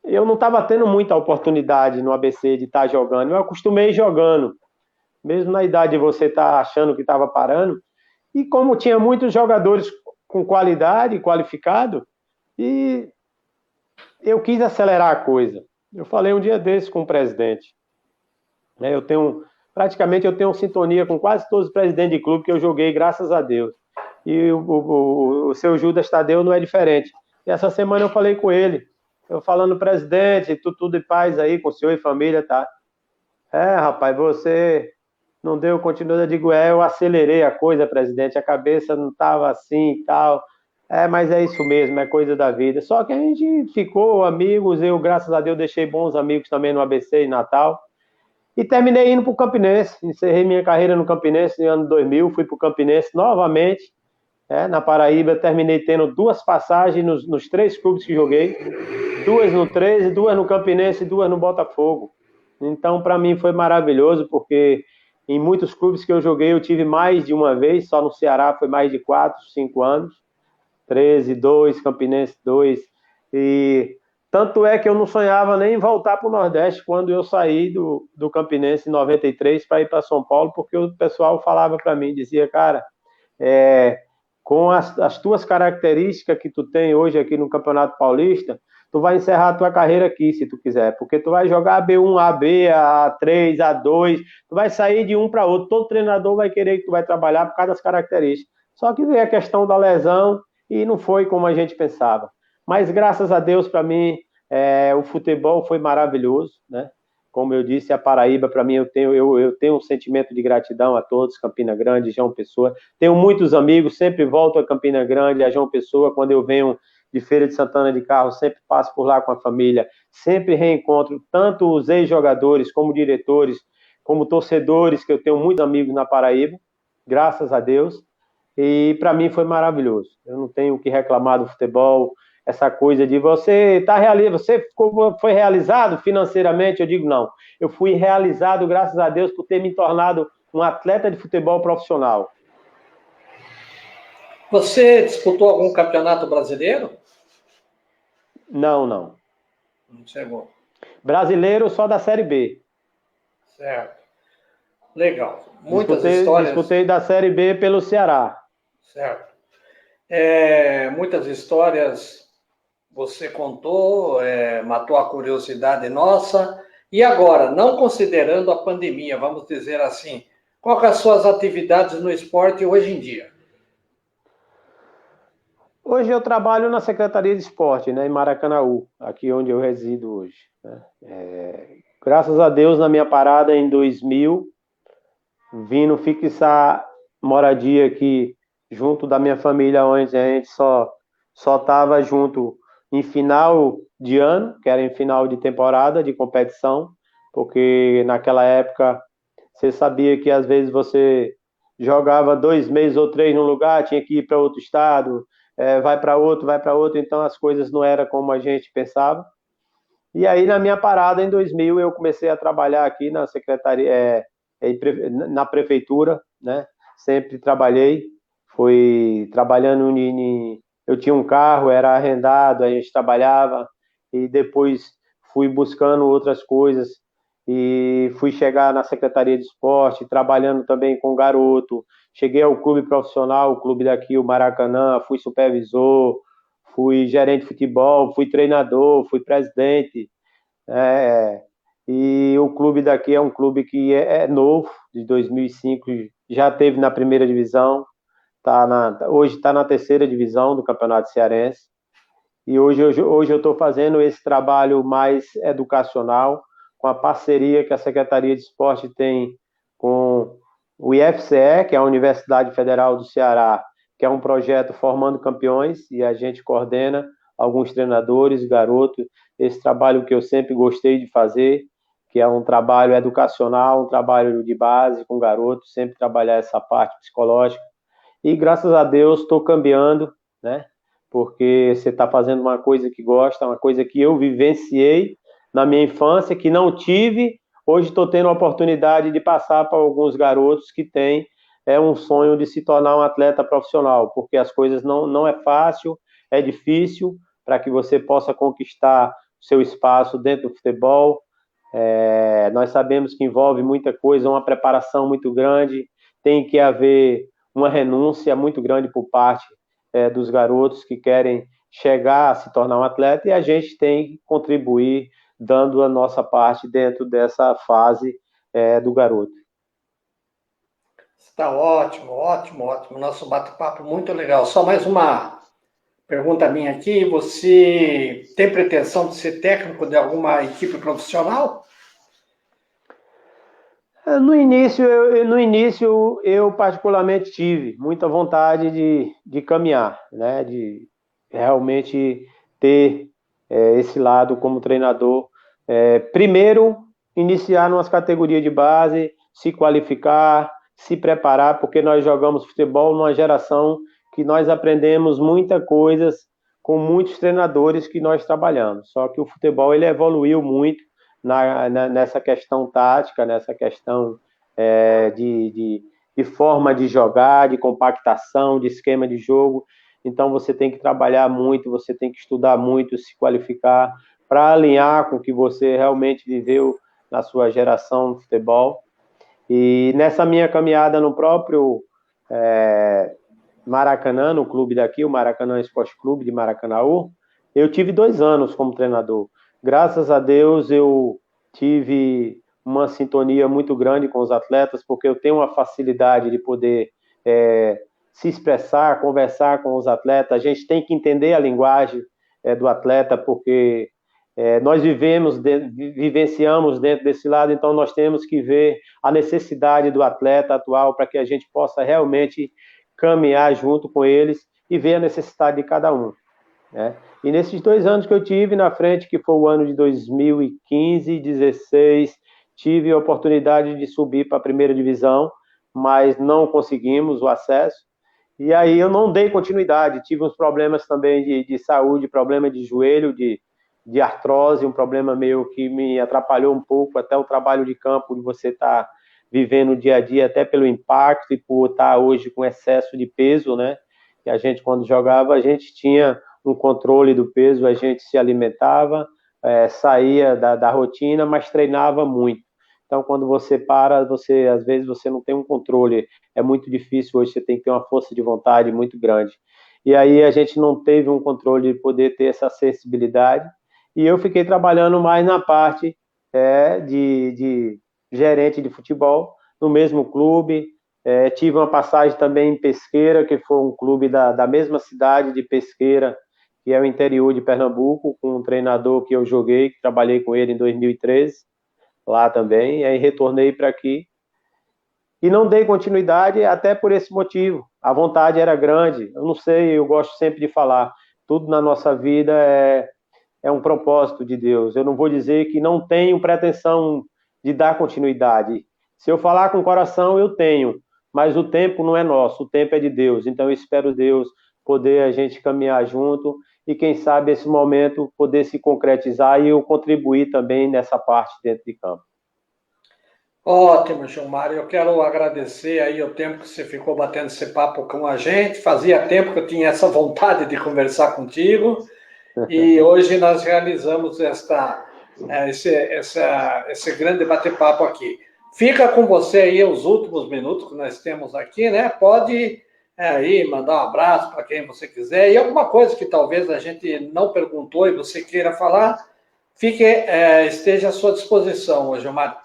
eu não estava tendo muita oportunidade no ABC de estar jogando, eu acostumei jogando, mesmo na idade de você estar achando que estava parando, e como tinha muitos jogadores com qualidade, qualificado, e eu quis acelerar a coisa. Eu falei um dia desse com o presidente. Praticamente eu tenho sintonia com quase todos os presidentes de clube que eu joguei, graças a Deus. E o seu Judas Tadeu não é diferente. E essa semana eu falei com ele, eu falando, presidente, tudo em paz aí, com o senhor e família, tá? Rapaz, você não deu continuidade, eu digo, eu acelerei a coisa, presidente, a cabeça não estava assim e tal, mas é isso mesmo, é coisa da vida. Só que a gente ficou amigos, eu, graças a Deus, deixei bons amigos também no ABC em Natal, E terminei indo para o Campinense, encerrei minha carreira no Campinense no ano 2000, fui para o Campinense novamente, na Paraíba, terminei tendo 2 passagens nos 3 clubes que joguei, 2 no 13, 2 no Campinense e 2 no Botafogo. Então, para mim foi maravilhoso, porque em muitos clubes que eu joguei eu tive mais de uma vez, só no Ceará foi mais de 4, 5 anos, 13, 2, Campinense 2, e tanto é que eu não sonhava nem em voltar para o Nordeste quando eu saí do Campinense em 93 para ir para São Paulo, porque o pessoal falava para mim, dizia, cara, é, com as tuas características que tu tem hoje aqui no Campeonato Paulista, tu vai encerrar a tua carreira aqui, se tu quiser, porque tu vai jogar B1, AB, A3, A2, tu vai sair de um para outro, todo treinador vai querer que tu vai trabalhar por causa das características. Só que veio a questão da lesão e não foi como a gente pensava. Mas graças a Deus, para mim, o futebol foi maravilhoso, né? Como eu disse, a Paraíba, para mim, eu tenho um sentimento de gratidão a todos, Campina Grande, João Pessoa. Tenho muitos amigos, sempre volto a Campina Grande, a João Pessoa, quando eu venho de Feira de Santana de carro, sempre passo por lá com a família, sempre reencontro tanto os ex-jogadores, como diretores, como torcedores, que eu tenho muitos amigos na Paraíba, graças a Deus. E para mim foi maravilhoso. Eu não tenho o que reclamar do futebol, essa coisa de foi realizado financeiramente, eu digo não. Eu fui realizado, graças a Deus, por ter me tornado um atleta de futebol profissional. Você disputou algum campeonato brasileiro? Não, não. Não chegou. Brasileiro só da Série B. Certo. Legal. Muitas histórias. Disputei da Série B pelo Ceará. Certo. Muitas histórias você contou, matou a curiosidade nossa. E agora, não considerando a pandemia, vamos dizer assim, qual são as suas atividades no esporte hoje em dia? Hoje eu trabalho na Secretaria de Esporte, né, em Maracanaú, aqui onde eu resido hoje, né? Graças a Deus, na minha parada em 2000, vindo fixar moradia aqui junto da minha família, onde a gente só estava junto em final de ano, que era em final de temporada de competição, porque naquela época você sabia que às vezes você jogava 2 meses ou 3 num lugar, tinha que ir para outro estado, vai para outro, então as coisas não eram como a gente pensava. E aí, na minha parada, em 2000, eu comecei a trabalhar aqui na secretaria, na prefeitura, né? Sempre trabalhei, fui trabalhando eu tinha um carro, era arrendado, a gente trabalhava, e depois fui buscando outras coisas, e fui chegar na Secretaria de Esporte, trabalhando também com garoto, cheguei ao clube profissional, o clube daqui, o Maracanã, fui supervisor, fui gerente de futebol, fui treinador, fui presidente, é, e o clube daqui é um clube que é novo, de 2005, já teve na primeira divisão, hoje está na terceira divisão do Campeonato Cearense, e hoje eu estou fazendo esse trabalho mais educacional, com a parceria que a Secretaria de Esporte tem com o IFCE, que é a Universidade Federal do Ceará, que é um projeto formando campeões, e a gente coordena alguns treinadores, garotos, esse trabalho que eu sempre gostei de fazer, que é um trabalho educacional, um trabalho de base com garotos, sempre trabalhar essa parte psicológica. E graças a Deus estou cambiando, né? Porque você está fazendo uma coisa que gosta, uma coisa que eu vivenciei na minha infância, que não tive, hoje estou tendo a oportunidade de passar para alguns garotos que têm um sonho de se tornar um atleta profissional, porque as coisas não é fácil, é difícil para que você possa conquistar seu espaço dentro do futebol. Nós sabemos que envolve muita coisa, uma preparação muito grande, tem que haver uma renúncia muito grande por parte dos garotos que querem chegar a se tornar um atleta, e a gente tem que contribuir dando a nossa parte dentro dessa fase do garoto. Está ótimo, ótimo, ótimo. Nosso bate-papo muito legal. Só mais uma pergunta minha aqui. Você tem pretensão de ser técnico de alguma equipe profissional? No início, eu particularmente tive muita vontade de caminhar, né? De realmente ter esse lado como treinador. Primeiro, iniciar nas categorias de base, se qualificar, se preparar, porque nós jogamos futebol numa geração que nós aprendemos muitas coisas com muitos treinadores que nós trabalhamos. Só que o futebol ele evoluiu muito nessa questão tática, nessa questão de forma de jogar, de compactação, de esquema de jogo. Então você tem que trabalhar muito, você tem que estudar muito, se qualificar para alinhar com o que você realmente viveu na sua geração no futebol. E nessa minha caminhada no próprio Maracanã, no clube daqui, o Maracanã Esporte Clube de Maracanaú, eu tive 2 anos como treinador. Graças a Deus eu tive uma sintonia muito grande com os atletas, porque eu tenho uma facilidade de poder se expressar, conversar com os atletas. A gente tem que entender a linguagem do atleta, porque nós vivenciamos dentro desse lado, então nós temos que ver a necessidade do atleta atual para que a gente possa realmente caminhar junto com eles e ver a necessidade de cada um, né? E nesses 2 anos que eu tive na frente, que foi o ano de 2015 e 2016, tive a oportunidade de subir para a primeira divisão, mas não conseguimos o acesso. E aí eu não dei continuidade, tive uns problemas também de saúde, problema de joelho, de artrose, um problema meio que me atrapalhou um pouco até o trabalho de campo, de você estar vivendo o dia a dia, até pelo impacto e por estar hoje com excesso de peso, né? E a gente, quando jogava, a gente tinha um controle do peso, a gente se alimentava, saía da rotina, mas treinava muito. Então, quando você para, às vezes você não tem um controle, é muito difícil hoje, você tem que ter uma força de vontade muito grande. E aí a gente não teve um controle de poder ter essa acessibilidade, e eu fiquei trabalhando mais na parte de gerente de futebol, no mesmo clube. Tive uma passagem também em Pesqueira, que foi um clube da mesma cidade de Pesqueira, que é o interior de Pernambuco, com um treinador que eu joguei, que trabalhei com ele em 2013, lá também, e aí retornei para aqui. E não dei continuidade até por esse motivo. A vontade era grande. Eu não sei, eu gosto sempre de falar, tudo na nossa vida é um propósito de Deus. Eu não vou dizer que não tenho pretensão de dar continuidade. Se eu falar com o coração, eu tenho, mas o tempo não é nosso, o tempo é de Deus. Então eu espero Deus poder a gente caminhar junto e quem sabe esse momento poder se concretizar e eu contribuir também nessa parte dentro de campo. Ótimo, Gilmar. Eu quero agradecer aí o tempo que você ficou batendo esse papo com a gente. Fazia tempo que eu tinha essa vontade de conversar contigo e hoje nós realizamos esse grande bate-papo aqui. Fica com você aí os últimos minutos que nós temos aqui, né? Pode aí mandar um abraço para quem você quiser e alguma coisa que talvez a gente não perguntou e você queira falar, esteja à sua disposição, Gilmar.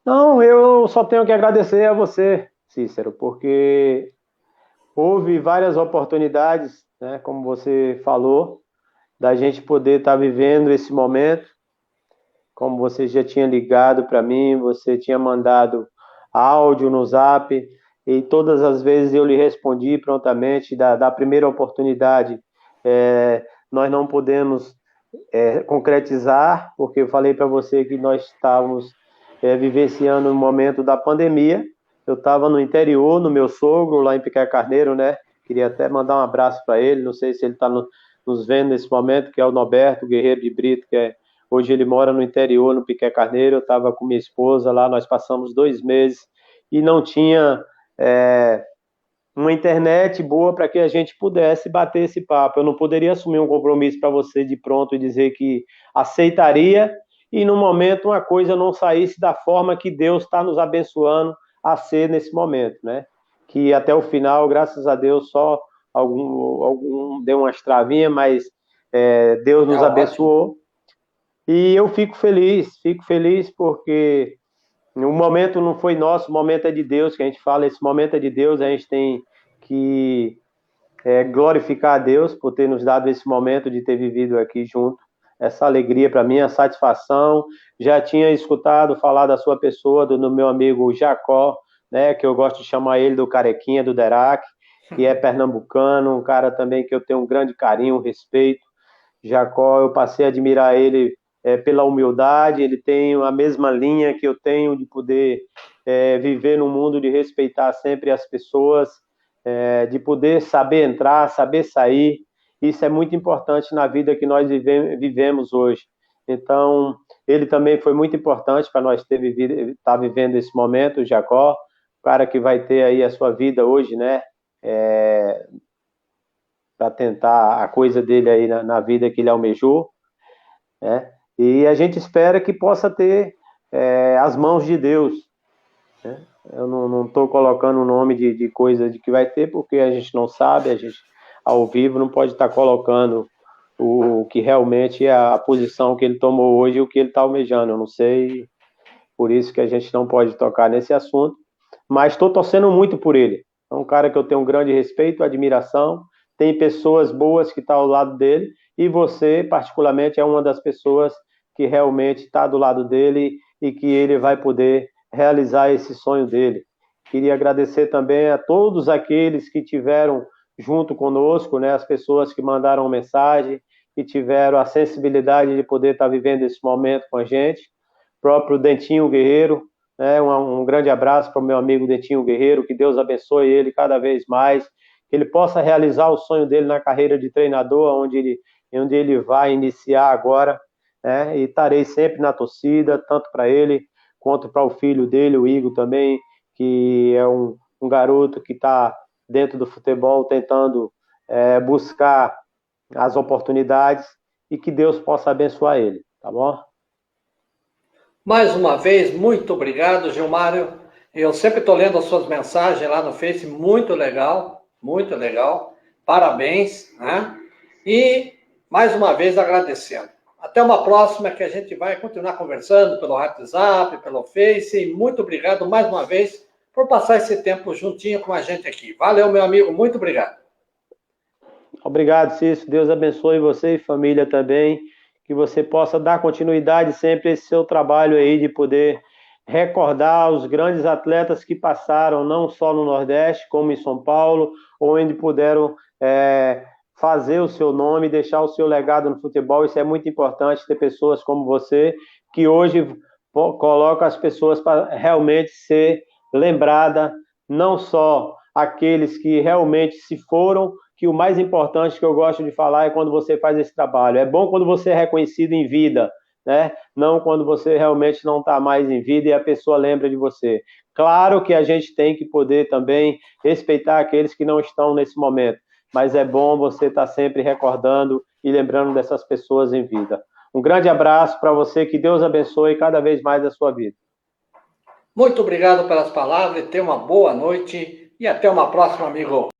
Não, eu só tenho que agradecer a você, Cícero, porque houve várias oportunidades, né, como você falou, da gente poder estar vivendo esse momento. Como você já tinha ligado para mim, você tinha mandado áudio no Zap, e todas as vezes eu lhe respondi prontamente. Da primeira oportunidade, nós não podemos concretizar, porque eu falei para você que nós estávamos vivenciando o momento da pandemia. Eu estava no interior, no meu sogro, lá em Piqué Carneiro, né? Queria até mandar um abraço para ele, não sei se ele está nos vendo nesse momento, que é o Norberto Guerreiro de Brito, hoje ele mora no interior, no Piqué Carneiro. Eu estava com minha esposa lá, nós passamos 2 meses e não tinha uma internet boa para que a gente pudesse bater esse papo. Eu não poderia assumir um compromisso para você de pronto e dizer que aceitaria e no momento uma coisa não saísse da forma que Deus está nos abençoando a ser nesse momento, né? Que até o final, graças a Deus, só algum deu umas travinhas, mas Deus nos abençoou. E eu fico feliz porque o momento não foi nosso, o momento é de Deus, que a gente fala, esse momento é de Deus, a gente tem que glorificar a Deus por ter nos dado esse momento de ter vivido aqui junto, essa alegria para mim, a satisfação. Já tinha escutado falar da sua pessoa, do meu amigo Jacó, né, que eu gosto de chamar ele do Carequinha, do Derac, que é pernambucano, um cara também que eu tenho um grande carinho, respeito. Jacó, eu passei a admirar ele pela humildade, ele tem a mesma linha que eu tenho de poder viver num mundo de respeitar sempre as pessoas, de poder saber entrar, saber sair. Isso é muito importante na vida que nós vivemos hoje. Então, ele também foi muito importante para nós estar vivendo esse momento, o Jacó, o cara que vai ter aí a sua vida hoje, né? Para tentar a coisa dele aí na vida que ele almejou, né? E a gente espera que possa ter as mãos de Deus, né? Eu não estou colocando o nome de coisa de que vai ter, porque a gente não sabe, a gente ao vivo não pode estar colocando o que realmente é a posição que ele tomou hoje e o que ele está almejando. Eu não sei, por isso que a gente não pode tocar nesse assunto, mas estou torcendo muito por ele. É um cara que eu tenho um grande respeito, admiração, tem pessoas boas que estão ao lado dele, e você, particularmente, é uma das pessoas que realmente está do lado dele e que ele vai poder realizar esse sonho dele. Queria agradecer também a todos aqueles que tiveram junto conosco, né, as pessoas que mandaram mensagem, que tiveram a sensibilidade de poder estar vivendo esse momento com a gente. O próprio Dentinho Guerreiro, né, um grande abraço para o meu amigo Dentinho Guerreiro, que Deus abençoe ele cada vez mais, que ele possa realizar o sonho dele na carreira de treinador, onde ele vai iniciar agora, né, e estarei sempre na torcida, tanto para ele, quanto para o filho dele, o Igor também, que é um garoto que está dentro do futebol tentando buscar as oportunidades, e que Deus possa abençoar ele, tá bom? Mais uma vez, muito obrigado, Gilmário. Eu sempre estou lendo as suas mensagens lá no Face, muito legal, muito legal. Parabéns, né? E mais uma vez agradecendo. Até uma próxima, que a gente vai continuar conversando pelo WhatsApp, pelo Face. E muito obrigado mais uma vez por passar esse tempo juntinho com a gente aqui. Valeu, meu amigo, muito obrigado. Obrigado, Cício. Deus abençoe você e família também. Que você possa dar continuidade sempre a esse seu trabalho aí de poder recordar os grandes atletas que passaram, não só no Nordeste, como em São Paulo, onde puderam fazer o seu nome, deixar o seu legado no futebol. Isso é muito importante, ter pessoas como você, que hoje colocam as pessoas para realmente ser lembrada, não só aqueles que realmente se foram, que o mais importante que eu gosto de falar é quando você faz esse trabalho. É bom quando você é reconhecido em vida, né? Não quando você realmente não está mais em vida e a pessoa lembra de você. Claro que a gente tem que poder também respeitar aqueles que não estão nesse momento, mas é bom você estar sempre recordando e lembrando dessas pessoas em vida. Um grande abraço para você, que Deus abençoe cada vez mais a sua vida. Muito obrigado pelas palavras, tenha uma boa noite e até uma próxima, amigo.